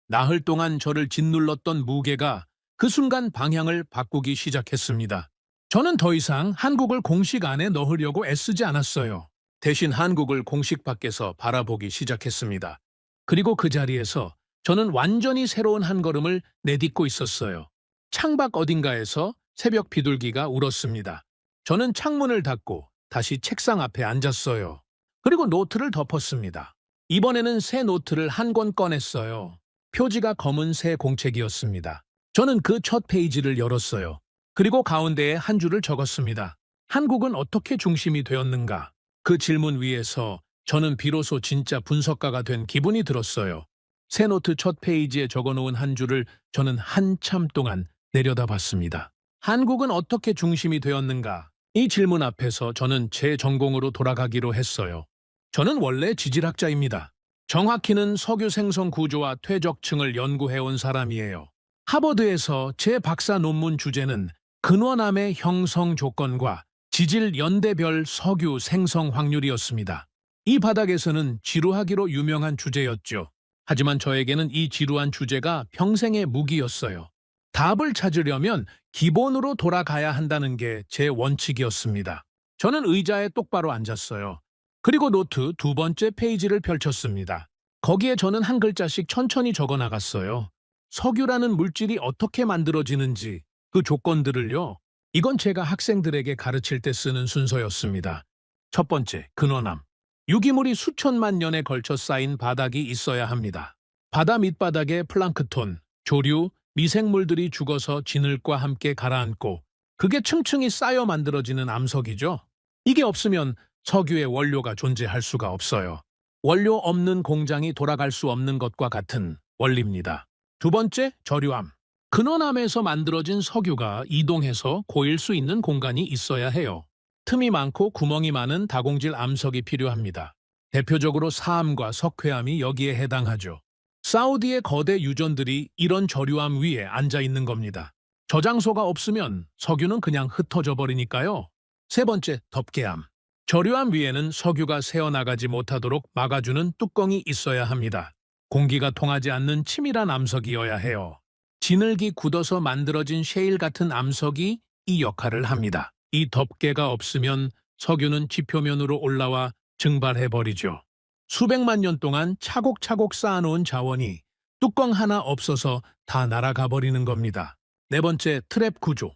나흘 동안 저를 짓눌렀던 무게가 그 순간 방향을 바꾸기 시작했습니다. 저는 더 이상 한국을 공식 안에 넣으려고 애쓰지 않았어요. 대신 한국을 공식 밖에서 바라보기 시작했습니다. 그리고 그 자리에서 저는 완전히 새로운 한 걸음을 내딛고 있었어요. 창밖 어딘가에서 새벽 비둘기가 울었습니다. 저는 창문을 닫고 다시 책상 앞에 앉았어요. 그리고 노트를 덮었습니다. 이번에는 새 노트를 한 권 꺼냈어요. 표지가 검은 새 공책이었습니다. 저는 그 첫 페이지를 열었어요. 그리고 가운데에 한 줄을 적었습니다. 한국은 어떻게 중심이 되었는가? 그 질문 위에서 저는 비로소 진짜 분석가가 된 기분이 들었어요. 새 노트 첫 페이지에 적어놓은 한 줄을 저는 한참 동안 내려다봤습니다. 한국은 어떻게 중심이 되었는가? 이 질문 앞에서 저는 제 전공으로 돌아가기로 했어요. 저는 원래 지질학자입니다. 정확히는 석유 생성 구조와 퇴적층을 연구해온 사람이에요. 하버드에서 제 박사 논문 주제는 근원암의 형성 조건과 지질 연대별 석유 생성 확률이었습니다. 이 바닥에서는 지루하기로 유명한 주제였죠. 하지만 저에게는 이 지루한 주제가 평생의 무기였어요. 답을 찾으려면 기본으로 돌아가야 한다는 게 제 원칙이었습니다. 저는 의자에 똑바로 앉았어요. 그리고 노트 두 번째 페이지를 펼쳤습니다. 거기에 저는 한 글자씩 천천히 적어 나갔어요. 석유라는 물질이 어떻게 만들어지는지 그 조건들을요. 이건 제가 학생들에게 가르칠 때 쓰는 순서였습니다. 첫 번째, 근원암. 유기물이 수천만 년에 걸쳐 쌓인 바닥이 있어야 합니다. 바다 밑바닥에 플랑크톤, 조류, 미생물들이 죽어서 진흙과 함께 가라앉고 그게 층층이 쌓여 만들어지는 암석이죠. 이게 없으면 석유의 원료가 존재할 수가 없어요. 원료 없는 공장이 돌아갈 수 없는 것과 같은 원리입니다. 두 번째, 저류암. 근원암에서 만들어진 석유가 이동해서 고일 수 있는 공간이 있어야 해요. 틈이 많고 구멍이 많은 다공질 암석이 필요합니다. 대표적으로 사암과 석회암이 여기에 해당하죠. 사우디의 거대 유전들이 이런 저류암 위에 앉아 있는 겁니다. 저장소가 없으면 석유는 그냥 흩어져 버리니까요. 세 번째, 덮개암. 저류암 위에는 석유가 새어나가지 못하도록 막아주는 뚜껑이 있어야 합니다. 공기가 통하지 않는 치밀한 암석이어야 해요. 진흙이 굳어서 만들어진 셰일 같은 암석이 이 역할을 합니다. 이 덮개가 없으면 석유는 지표면으로 올라와 증발해버리죠. 수백만 년 동안 차곡차곡 쌓아놓은 자원이 뚜껑 하나 없어서 다 날아가 버리는 겁니다. 네 번째, 트랩 구조.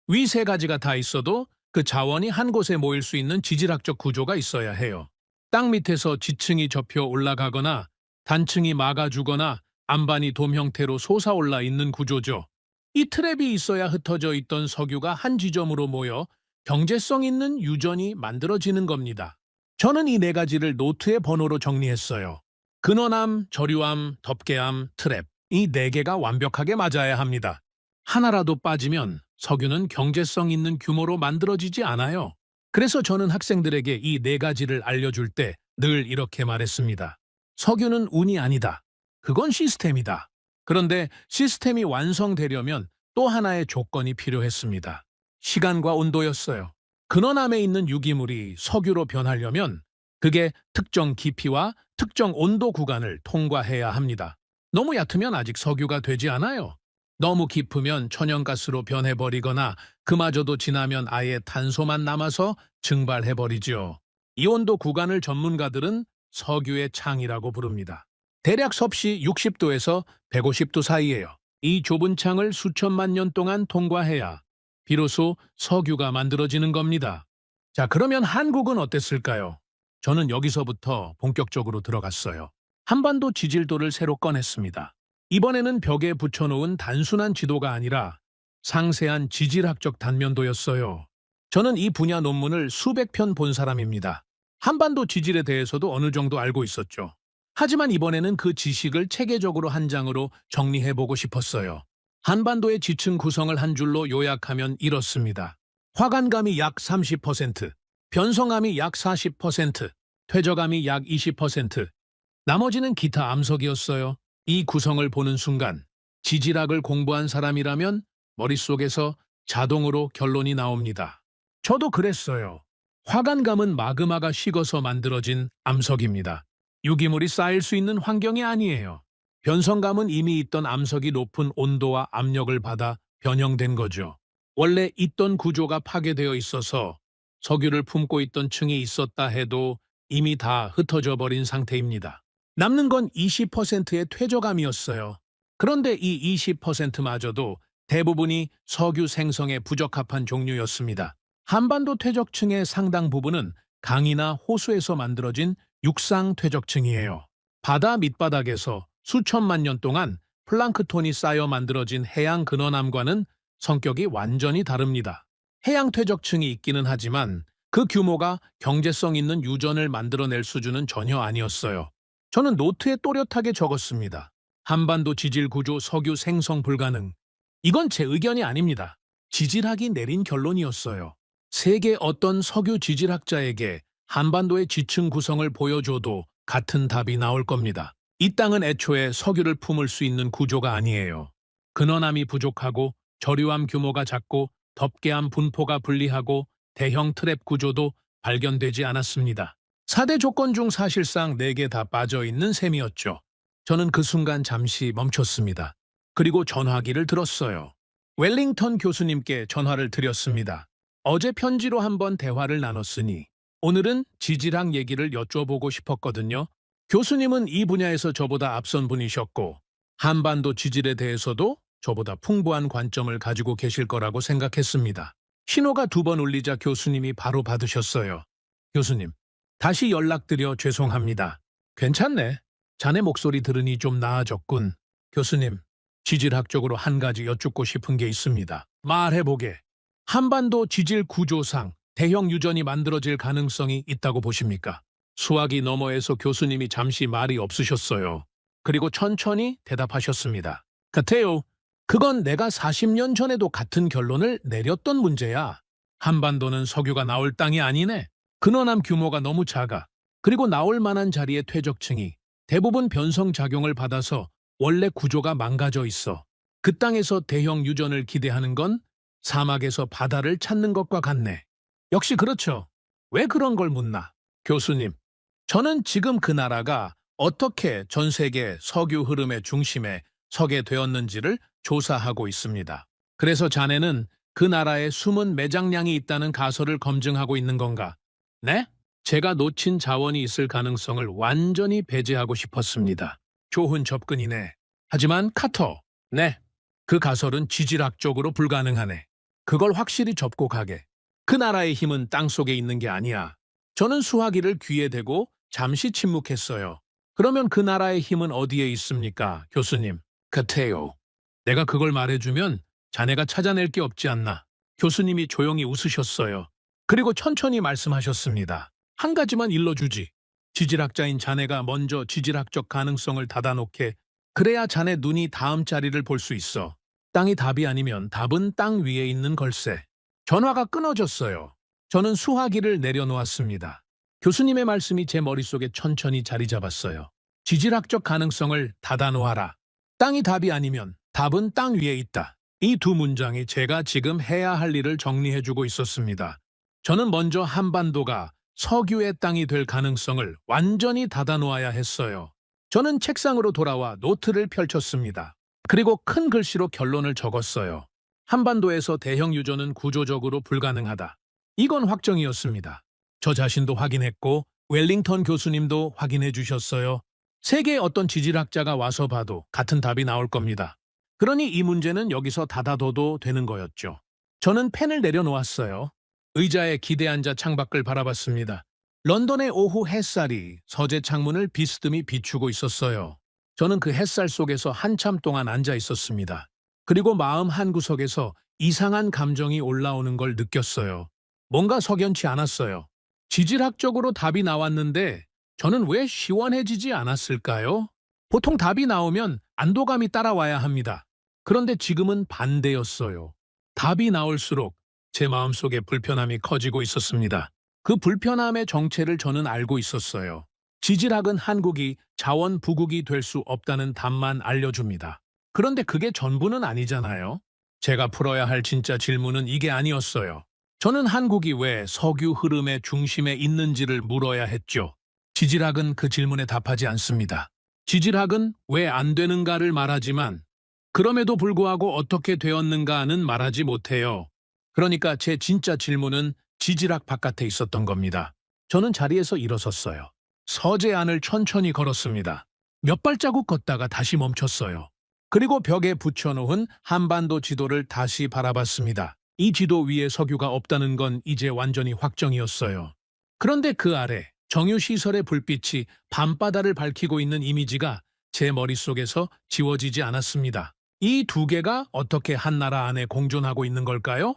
위 세 가지가 다 있어도 그 자원이 한 곳에 모일 수 있는 지질학적 구조가 있어야 해요. 땅 밑에서 지층이 접혀 올라가거나 단층이 막아주거나 안반이 돔 형태로 솟아올라 있는 구조죠. 이 트랩이 있어야 흩어져 있던 석유가 한 지점으로 모여 경제성 있는 유전이 만들어지는 겁니다. 저는 이 네 가지를 노트의 번호로 정리했어요. 근원암, 저류암, 덮개암, 트랩. 이 네 개가 완벽하게 맞아야 합니다. 하나라도 빠지면 석유는 경제성 있는 규모로 만들어지지 않아요. 그래서 저는 학생들에게 이 네 가지를 알려줄 때 늘 이렇게 말했습니다. 석유는 운이 아니다. 그건 시스템이다. 그런데 시스템이 완성되려면 또 하나의 조건이 필요했습니다. 시간과 온도였어요. 근원암에 있는 유기물이 석유로 변하려면 그게 특정 깊이와 특정 온도 구간을 통과해야 합니다. 너무 얕으면 아직 석유가 되지 않아요. 너무 깊으면 천연가스로 변해버리거나 그마저도 지나면 아예 탄소만 남아서 증발해버리죠. 이 온도 구간을 전문가들은 석유의 창이라고 부릅니다. 대략 섭씨 60도에서 150도 사이예요. 이 좁은 창을 수천만 년 동안 통과해야 비로소 석유가 만들어지는 겁니다. 자, 그러면 한국은 어땠을까요? 저는 여기서부터 본격적으로 들어갔어요. 한반도 지질도를 새로 꺼냈습니다. 이번에는 벽에 붙여놓은 단순한 지도가 아니라 상세한 지질학적 단면도였어요. 저는 이 분야 논문을 수백 편 본 사람입니다. 한반도 지질에 대해서도 어느 정도 알고 있었죠. 하지만 이번에는 그 지식을 체계적으로 한 장으로 정리해보고 싶었어요. 한반도의 지층 구성을 한 줄로 요약하면 이렇습니다. 화간암이 약 30%, 변성암이 약 40%, 퇴적암이 약 20%, 나머지는 기타 암석이었어요. 이 구성을 보는 순간 지질학을 공부한 사람이라면 머릿속에서 자동으로 결론이 나옵니다. 저도 그랬어요. 화간암은 마그마가 식어서 만들어진 암석입니다. 유기물이 쌓일 수 있는 환경이 아니에요. 변성감은 이미 있던 암석이 높은 온도와 압력을 받아 변형된 거죠. 원래 있던 구조가 파괴되어 있어서 석유를 품고 있던 층이 있었다 해도 이미 다 흩어져 버린 상태입니다. 남는 건 20%의 퇴적암이었어요. 그런데 이 20%마저도 대부분이 석유 생성에 부적합한 종류였습니다. 한반도 퇴적층의 상당 부분은 강이나 호수에서 만들어진 육상 퇴적층이에요. 바다 밑바닥에서 수천만 년 동안 플랑크톤이 쌓여 만들어진 해양 근원암과는 성격이 완전히 다릅니다. 해양 퇴적층이 있기는 하지만 그 규모가 경제성 있는 유전을 만들어낼 수준은 전혀 아니었어요. 저는 노트에 또렷하게 적었습니다. 한반도 지질 구조 석유 생성 불가능. 이건 제 의견이 아닙니다. 지질학이 내린 결론이었어요. 세계 어떤 석유 지질학자에게 한반도의 지층 구성을 보여줘도 같은 답이 나올 겁니다. 이 땅은 애초에 석유를 품을 수 있는 구조가 아니에요. 근원암이 부족하고 저류암 규모가 작고 덮개암 분포가 불리하고 대형 트랩 구조도 발견되지 않았습니다. 4대 조건 중 사실상 4개 다 빠져있는 셈이었죠. 저는 그 순간 잠시 멈췄습니다. 그리고 전화기를 들었어요. 웰링턴 교수님께 전화를 드렸습니다. 어제 편지로 한번 대화를 나눴으니 오늘은 지질학 얘기를 여쭤보고 싶었거든요. 교수님은 이 분야에서 저보다 앞선 분이셨고 한반도 지질에 대해서도 저보다 풍부한 관점을 가지고 계실 거라고 생각했습니다. 신호가 2번 울리자 교수님이 바로 받으셨어요. 교수님, 다시 연락드려 죄송합니다. 괜찮네. 자네 목소리 들으니 좀 나아졌군. 교수님, 지질학적으로 한 가지 여쭙고 싶은 게 있습니다. 말해보게. 한반도 지질 구조상 대형 유전이 만들어질 가능성이 있다고 보십니까? 수화기 너머에서 교수님이 잠시 말이 없으셨어요. 그리고 천천히 대답하셨습니다. 같아요. 그건 내가 40년 전에도 같은 결론을 내렸던 문제야. 한반도는 석유가 나올 땅이 아니네. 근원암 규모가 너무 작아. 그리고 나올 만한 자리의 퇴적층이 대부분 변성작용을 받아서 원래 구조가 망가져 있어. 그 땅에서 대형 유전을 기대하는 건 사막에서 바다를 찾는 것과 같네. 역시 그렇죠. 왜 그런 걸 묻나? 교수님, 저는 지금 그 나라가 어떻게 전 세계 석유 흐름의 중심에 서게 되었는지를 조사하고 있습니다. 그래서 자네는 그 나라에 숨은 매장량이 있다는 가설을 검증하고 있는 건가? 네? 제가 놓친 자원이 있을 가능성을 완전히 배제하고 싶었습니다. 좋은 접근이네. 하지만 카터, 네, 그 가설은 지질학적으로 불가능하네. 그걸 확실히 접고 가게. 그 나라의 힘은 땅속에 있는 게 아니야. 저는 수화기를 귀에 대고 잠시 침묵했어요. 그러면 그 나라의 힘은 어디에 있습니까, 교수님? 같아요. 내가 그걸 말해주면 자네가 찾아낼 게 없지 않나. 교수님이 조용히 웃으셨어요. 그리고 천천히 말씀하셨습니다. 한 가지만 일러주지. 지질학자인 자네가 먼저 지질학적 가능성을 닫아놓게. 그래야 자네 눈이 다음 자리를 볼 수 있어. 땅이 답이 아니면 답은 땅 위에 있는 걸세. 전화가 끊어졌어요. 저는 수화기를 내려놓았습니다. 교수님의 말씀이 제 머릿속에 천천히 자리 잡았어요. 지질학적 가능성을 닫아놓아라. 땅이 답이 아니면 답은 땅 위에 있다. 이 두 문장이 제가 지금 해야 할 일을 정리해주고 있었습니다. 저는 먼저 한반도가 석유의 땅이 될 가능성을 완전히 닫아놓아야 했어요. 저는 책상으로 돌아와 노트를 펼쳤습니다. 그리고 큰 글씨로 결론을 적었어요. 한반도에서 대형 유전은 구조적으로 불가능하다. 이건 확정이었습니다. 저 자신도 확인했고 웰링턴 교수님도 확인해 주셨어요. 세계의 어떤 지질학자가 와서 봐도 같은 답이 나올 겁니다. 그러니 이 문제는 여기서 닫아둬도 되는 거였죠. 저는 펜을 내려놓았어요. 의자에 기대 앉아 창밖을 바라봤습니다. 런던의 오후 햇살이 서재 창문을 비스듬히 비추고 있었어요. 저는 그 햇살 속에서 한참 동안 앉아 있었습니다. 그리고 마음 한구석에서 이상한 감정이 올라오는 걸 느꼈어요. 뭔가 석연치 않았어요. 지질학적으로 답이 나왔는데 저는 왜 시원해지지 않았을까요? 보통 답이 나오면 안도감이 따라와야 합니다. 그런데 지금은 반대였어요. 답이 나올수록 제 마음속에 불편함이 커지고 있었습니다. 그 불편함의 정체를 저는 알고 있었어요. 지질학은 한국이 자원 부국이 될 수 없다는 답만 알려줍니다. 그런데 그게 전부는 아니잖아요. 제가 풀어야 할 진짜 질문은 이게 아니었어요. 저는 한국이 왜 석유 흐름의 중심에 있는지를 물어야 했죠. 지질학은 그 질문에 답하지 않습니다. 지질학은 왜 안 되는가를 말하지만 그럼에도 불구하고 어떻게 되었는가는 말하지 못해요. 그러니까 제 진짜 질문은 지질학 바깥에 있었던 겁니다. 저는 자리에서 일어섰어요. 서재 안을 천천히 걸었습니다. 몇 발자국 걷다가 다시 멈췄어요. 그리고 벽에 붙여놓은 한반도 지도를 다시 바라봤습니다. 이 지도 위에 석유가 없다는 건 이제 완전히 확정이었어요. 그런데 그 아래 정유시설의 불빛이 밤바다를 밝히고 있는 이미지가 제 머릿속에서 지워지지 않았습니다. 이 두 개가 어떻게 한 나라 안에 공존하고 있는 걸까요?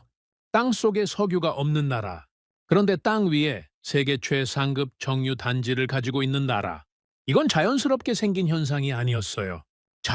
땅 속에 석유가 없는 나라. 그런데 땅 위에 세계 최상급 정유 단지를 가지고 있는 나라. 이건 자연스럽게 생긴 현상이 아니었어요.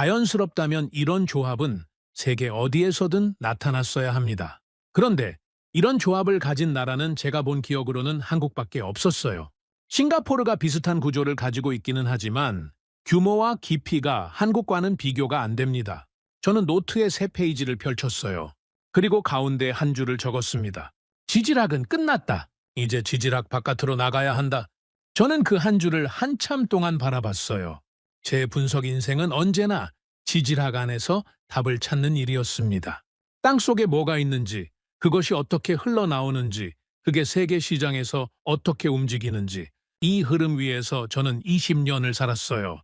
자연스럽다면 이런 조합은 세계 어디에서든 나타났어야 합니다. 그런데 이런 조합을 가진 나라는 제가 본 기억으로는 한국밖에 없었어요. 싱가포르가 비슷한 구조를 가지고 있기는 하지만 규모와 깊이가 한국과는 비교가 안 됩니다. 저는 노트의 3페이지를 펼쳤어요. 그리고 가운데 한 줄을 적었습니다. 지질학은 끝났다. 이제 지질학 바깥으로 나가야 한다. 저는 그 한 줄을 한참 동안 바라봤어요. 제 분석 인생은 언제나 지질학 안에서 답을 찾는 일이었습니다. 땅속에 뭐가 있는지, 그것이 어떻게 흘러나오는지, 그게 세계 시장에서 어떻게 움직이는지, 이 흐름 위에서 저는 20년을 살았어요.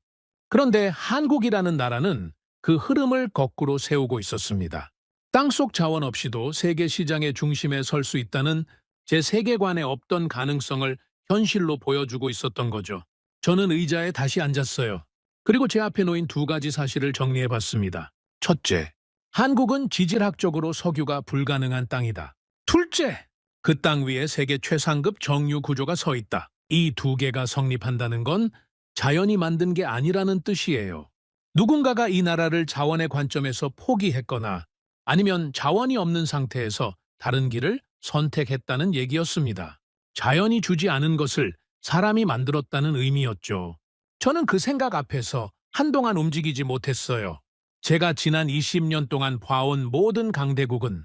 그런데 한국이라는 나라는 그 흐름을 거꾸로 세우고 있었습니다. 땅속 자원 없이도 세계 시장의 중심에 설 수 있다는 제 세계관에 없던 가능성을 현실로 보여주고 있었던 거죠. 저는 의자에 다시 앉았어요. 그리고 제 앞에 놓인 2가지 사실을 정리해봤습니다. 첫째, 한국은 지질학적으로 석유가 불가능한 땅이다. 둘째, 그 땅 위에 세계 최상급 정유 구조가 서 있다. 이 2개가 성립한다는 건 자연이 만든 게 아니라는 뜻이에요. 누군가가 이 나라를 자원의 관점에서 포기했거나 아니면 자원이 없는 상태에서 다른 길을 선택했다는 얘기였습니다. 자연이 주지 않은 것을 사람이 만들었다는 의미였죠. 저는 그 생각 앞에서 한동안 움직이지 못했어요. 제가 지난 20년 동안 봐온 모든 강대국은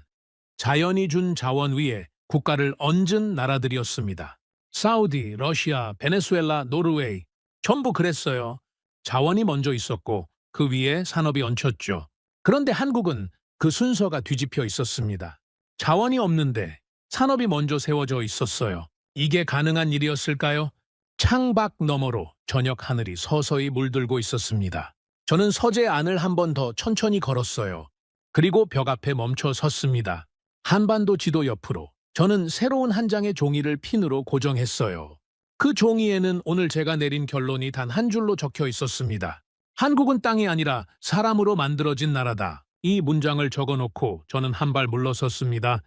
자연이 준 자원 위에 국가를 얹은 나라들이었습니다. 사우디, 러시아, 베네수엘라, 노르웨이 전부 그랬어요. 자원이 먼저 있었고 그 위에 산업이 얹혔죠. 그런데 한국은 그 순서가 뒤집혀 있었습니다. 자원이 없는데 산업이 먼저 세워져 있었어요. 이게 가능한 일이었을까요? 창밖 너머로 저녁 하늘이 서서히 물들고 있었습니다. 저는 서재 안을 한 번 더 천천히 걸었어요. 그리고 벽 앞에 멈춰 섰습니다. 한반도 지도 옆으로 저는 새로운 한 장의 종이를 핀으로 고정했어요. 그 종이에는 오늘 제가 내린 결론이 단 한 줄로 적혀 있었습니다. 한국은 땅이 아니라 사람으로 만들어진 나라다. 이 문장을 적어놓고 저는 한 발 물러섰습니다.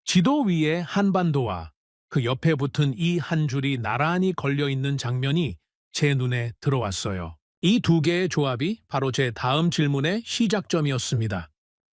지도 위에 한반도와 그 옆에 붙은 이 한 줄이 나란히 걸려있는 장면이 제 눈에 들어왔어요. 이 두 개의 조합이 바로 제 다음 질문의 시작점이었습니다.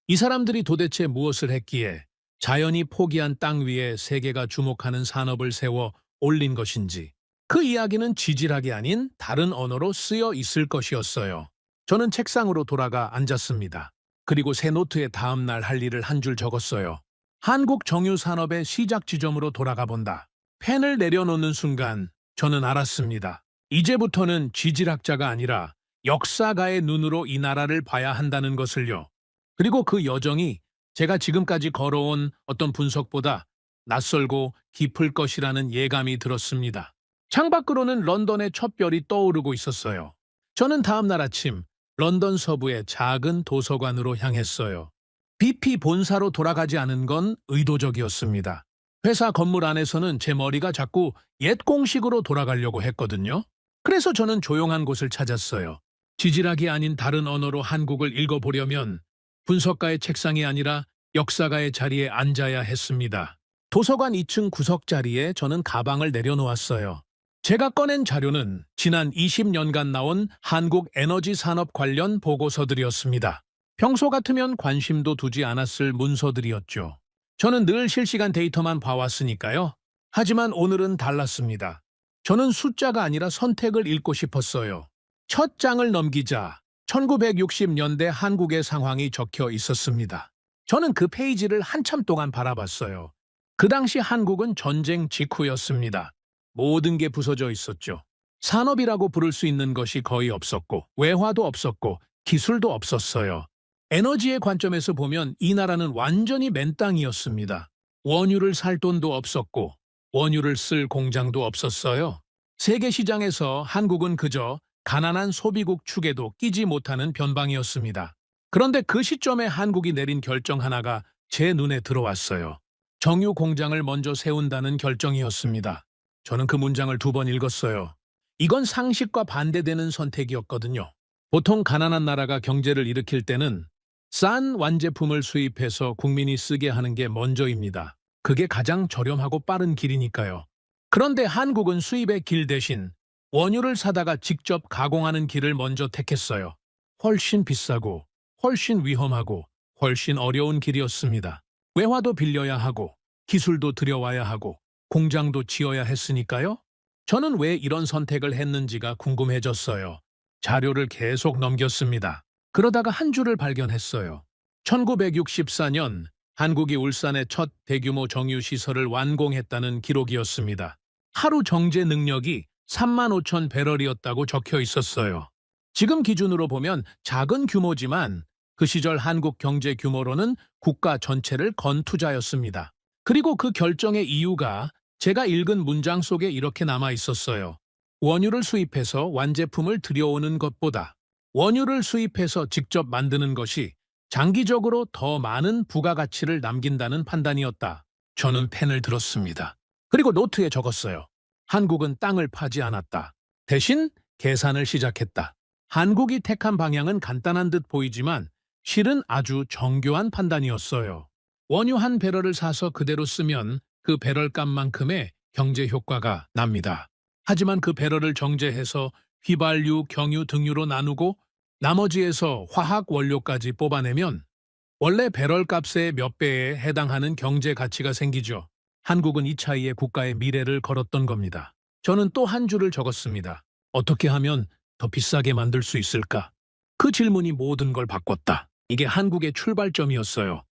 이 사람들이 도대체 무엇을 했기에 자연이 포기한 땅 위에 세계가 주목하는 산업을 세워 올린 것인지, 그 이야기는 지질학이 아닌 다른 언어로 쓰여 있을 것이었어요. 저는 책상으로 돌아가 앉았습니다. 그리고 새 노트에 다음 날 할 일을 한 줄 적었어요. 한국 정유 산업의 시작 지점으로 돌아가 본다. 펜을 내려놓는 순간 저는 알았습니다. 이제부터는 지질학자가 아니라 역사가의 눈으로 이 나라를 봐야 한다는 것을요. 그리고 그 여정이 제가 지금까지 걸어온 어떤 분석보다 낯설고 깊을 것이라는 예감이 들었습니다. 창밖으로는 런던의 첫 별이 떠오르고 있었어요. 저는 다음 날 아침 런던 서부의 작은 도서관으로 향했어요. BP 본사로 돌아가지 않은 건 의도적이었습니다. 회사 건물 안에서는 제 머리가 자꾸 옛 공식으로 돌아가려고 했거든요. 그래서 저는 조용한 곳을 찾았어요. 지질학이 아닌 다른 언어로 한국을 읽어보려면 분석가의 책상이 아니라 역사가의 자리에 앉아야 했습니다. 도서관 2층 구석 자리에 저는 가방을 내려놓았어요. 제가 꺼낸 자료는 지난 20년간 나온 한국 에너지 산업 관련 보고서들이었습니다. 평소 같으면 관심도 두지 않았을 문서들이었죠. 저는 늘 실시간 데이터만 봐왔으니까요. 하지만 오늘은 달랐습니다. 저는 숫자가 아니라 선택을 읽고 싶었어요. 첫 장을 넘기자 1960년대 한국의 상황이 적혀 있었습니다. 저는 그 페이지를 한참 동안 바라봤어요. 그 당시 한국은 전쟁 직후였습니다. 모든 게 부서져 있었죠. 산업이라고 부를 수 있는 것이 거의 없었고, 외화도 없었고, 기술도 없었어요. 에너지의 관점에서 보면 이 나라는 완전히 맨 땅이었습니다. 원유를 살 돈도 없었고, 원유를 쓸 공장도 없었어요. 세계 시장에서 한국은 그저 가난한 소비국 축에도 끼지 못하는 변방이었습니다. 그런데 그 시점에 한국이 내린 결정 하나가 제 눈에 들어왔어요. 정유 공장을 먼저 세운다는 결정이었습니다. 저는 그 문장을 2번 읽었어요. 이건 상식과 반대되는 선택이었거든요. 보통 가난한 나라가 경제를 일으킬 때는 싼 완제품을 수입해서 국민이 쓰게 하는 게 먼저입니다. 그게 가장 저렴하고 빠른 길이니까요. 그런데 한국은 수입의 길 대신 원유를 사다가 직접 가공하는 길을 먼저 택했어요. 훨씬 비싸고 훨씬 위험하고 훨씬 어려운 길이었습니다. 외화도 빌려야 하고 기술도 들여와야 하고 공장도 지어야 했으니까요. 저는 왜 이런 선택을 했는지가 궁금해졌어요. 자료를 계속 넘겼습니다. 그러다가 한 줄을 발견했어요. 1964년 한국이 울산의 첫 대규모 정유시설을 완공했다는 기록이었습니다. 하루 정제 능력이 35,000 배럴이었다고 적혀 있었어요. 지금 기준으로 보면 작은 규모지만 그 시절 한국 경제 규모로는 국가 전체를 건 투자였습니다. 그리고 그 결정의 이유가 제가 읽은 문장 속에 이렇게 남아 있었어요. 원유를 수입해서 완제품을 들여오는 것보다 원유를 수입해서 직접 만드는 것이 장기적으로 더 많은 부가가치를 남긴다는 판단이었다. 저는 펜을 들었습니다. 그리고 노트에 적었어요. 한국은 땅을 파지 않았다. 대신 계산을 시작했다. 한국이 택한 방향은 간단한 듯 보이지만 실은 아주 정교한 판단이었어요. 원유 한 배럴을 사서 그대로 쓰면 그 배럴값만큼의 경제 효과가 납니다. 하지만 그 배럴을 정제해서 휘발유, 경유 등유로 나누고 나머지에서 화학 원료까지 뽑아내면 원래 배럴값의 몇 배에 해당하는 경제 가치가 생기죠. 한국은 이 차이에 국가의 미래를 걸었던 겁니다. 저는 또 한 줄을 적었습니다. 어떻게 하면 더 비싸게 만들 수 있을까? 그 질문이 모든 걸 바꿨다. 이게 한국의 출발점이었어요.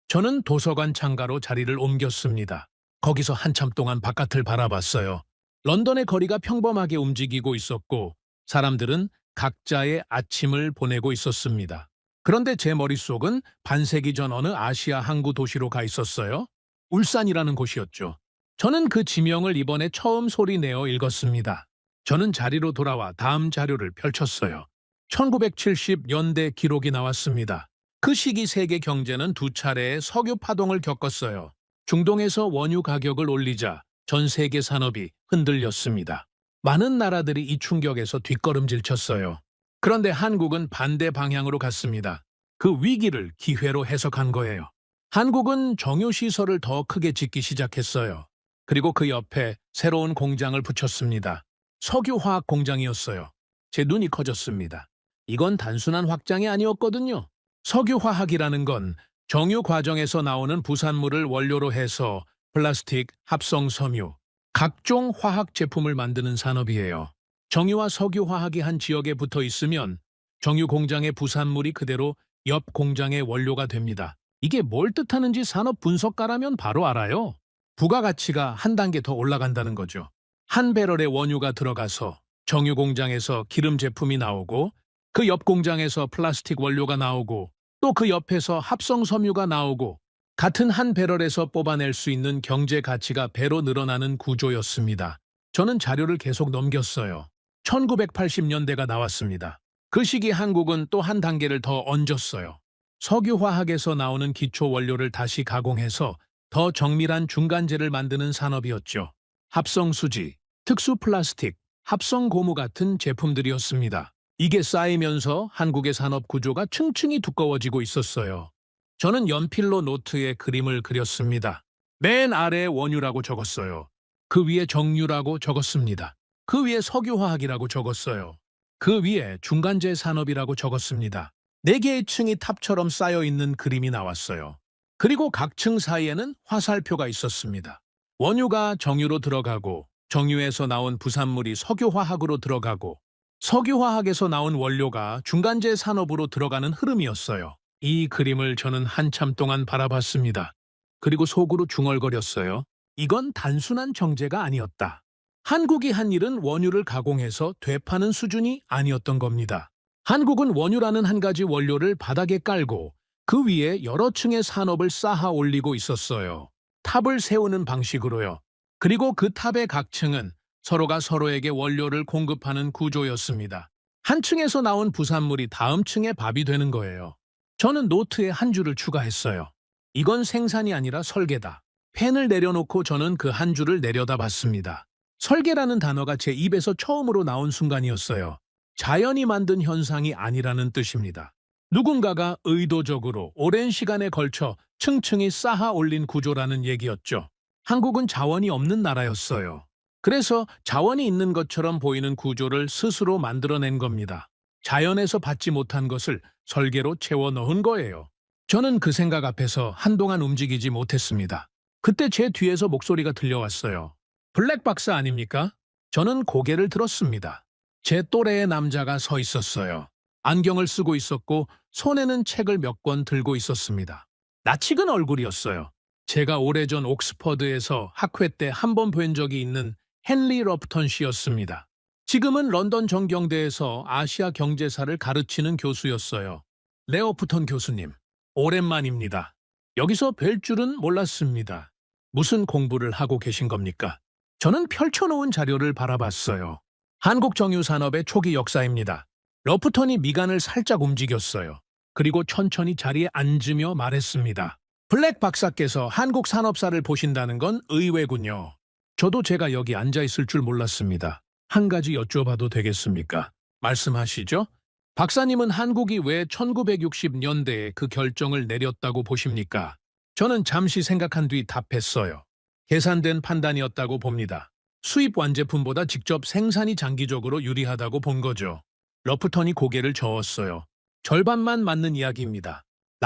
저는 도서관 창가로 자리를 옮겼습니다. 거기서 한참 동안 바깥을 바라봤어요. 런던의 거리가 평범하게 움직이고 있었고 사람들은 각자의 아침을 보내고 있었습니다. 그런데 제 머릿속은 반세기 전 어느 아시아 항구 도시로 가 있었어요. 울산이라는 곳이었죠. 저는 그 지명을 이번에 처음 소리내어 읽었습니다. 저는 자리로 돌아와 다음 자료를 펼쳤어요. 1970년대 기록이 나왔습니다. 그 시기 세계 경제는 두 차례의 석유 파동을 겪었어요. 중동에서 원유 가격을 올리자 전 세계 산업이 흔들렸습니다. 많은 나라들이 이 충격에서 뒷걸음질 쳤어요. 그런데 한국은 반대 방향으로 갔습니다. 그 위기를 기회로 해석한 거예요. 한국은 정유시설을 더 크게 짓기 시작했어요. 그리고 그 옆에 새로운 공장을 붙였습니다. 석유화학 공장이었어요. 제 눈이 커졌습니다. 이건 단순한 확장이 아니었거든요. 석유화학이라는 건 정유 과정에서 나오는 부산물을 원료로 해서 플라스틱, 합성섬유, 각종 화학 제품을 만드는 산업이에요. 정유와 석유화학이 한 지역에 붙어 있으면 정유 공장의 부산물이 그대로 옆 공장의 원료가 됩니다. 이게 뭘 뜻하는지 산업 분석가라면 바로 알아요. 부가가치가 한 단계 더 올라간다는 거죠. 한 배럴의 원유가 들어가서 정유 공장에서 기름 제품이 나오고 그 옆 공장에서 플라스틱 원료가 나오고 또 그 옆에서 합성 섬유가 나오고 같은 한 배럴에서 뽑아낼 수 있는 경제 가치가 배로 늘어나는 구조였습니다. 저는 자료를 계속 넘겼어요. 1980년대가 나왔습니다. 그 시기 한국은 또 한 단계를 더 얹었어요. 석유화학에서 나오는 기초 원료를 다시 가공해서 더 정밀한 중간재를 만드는 산업이었죠. 합성수지, 특수 플라스틱, 합성 고무 같은 제품들이었습니다. 이게 쌓이면서 한국의 산업 구조가 층층이 두꺼워지고 있었어요. 저는 연필로 노트에 그림을 그렸습니다. 맨 아래에 원유라고 적었어요. 그 위에 정유라고 적었습니다. 그 위에 석유화학이라고 적었어요. 그 위에 중간재 산업이라고 적었습니다. 4개의 층이 탑처럼 쌓여있는 그림이 나왔어요. 그리고 각 층 사이에는 화살표가 있었습니다. 원유가 정유로 들어가고 정유에서 나온 부산물이 석유화학으로 들어가고 석유화학에서 나온 원료가 중간재 산업으로 들어가는 흐름이었어요. 이 그림을 저는 한참 동안 바라봤습니다. 그리고 속으로 중얼거렸어요. 이건 단순한 정제가 아니었다. 한국이 한 일은 원유를 가공해서 되파는 수준이 아니었던 겁니다. 한국은 원유라는 한 가지 원료를 바닥에 깔고 그 위에 여러 층의 산업을 쌓아 올리고 있었어요. 탑을 세우는 방식으로요. 그리고 그 탑의 각 층은 서로가 서로에게 원료를 공급하는 구조였습니다. 한 층에서 나온 부산물이 다음 층의 밥이 되는 거예요. 저는 노트에 한 줄을 추가했어요. 이건 생산이 아니라 설계다. 펜을 내려놓고 저는 그 한 줄을 내려다봤습니다. 설계라는 단어가 제 입에서 처음으로 나온 순간이었어요. 자연이 만든 현상이 아니라는 뜻입니다. 누군가가 의도적으로 오랜 시간에 걸쳐 층층이 쌓아 올린 구조라는 얘기였죠. 한국은 자원이 없는 나라였어요. 그래서 자원이 있는 것처럼 보이는 구조를 스스로 만들어낸 겁니다. 자연에서 받지 못한 것을 설계로 채워 넣은 거예요. 저는 그 생각 앞에서 한동안 움직이지 못했습니다. 그때 제 뒤에서 목소리가 들려왔어요. 블랙 박사 아닙니까? 저는 고개를 들었습니다. 제 또래의 남자가 서 있었어요. 안경을 쓰고 있었고 손에는 책을 몇 권 들고 있었습니다. 낯익은 얼굴이었어요. 제가 오래전 옥스퍼드에서 학회 때 한 번 뵌 적이 있는 헨리 러프턴 씨였습니다. 지금은 런던 정경대에서 아시아 경제사를 가르치는 교수였어요. 레어프턴 교수님, 오랜만입니다. 여기서 뵐 줄은 몰랐습니다. 무슨 공부를 하고 계신 겁니까? 저는 펼쳐놓은 자료를 바라봤어요. 한국 정유 산업의 초기 역사입니다. 러프턴이 미간을 살짝 움직였어요. 그리고 천천히 자리에 앉으며 말했습니다. 블랙 박사께서 한국 산업사를 보신다는 건 의외군요. 저도 제가 여기 앉아있을 줄 몰랐습니다. 한 가지 여쭤봐도 되겠습니까? 말씀하시죠. 박사님은 한국이 왜 1960년대에 그 결정을 내렸다고 보십니까? 저는 잠시 생각한 뒤 답했어요. 계산된 판단이었다고 봅니다. 수입 완제품보다 직접 생산이 장기적으로 유리하다고 본 거죠. 러프턴이 고개를 저었어요. 절반만 맞는 이야기입니다.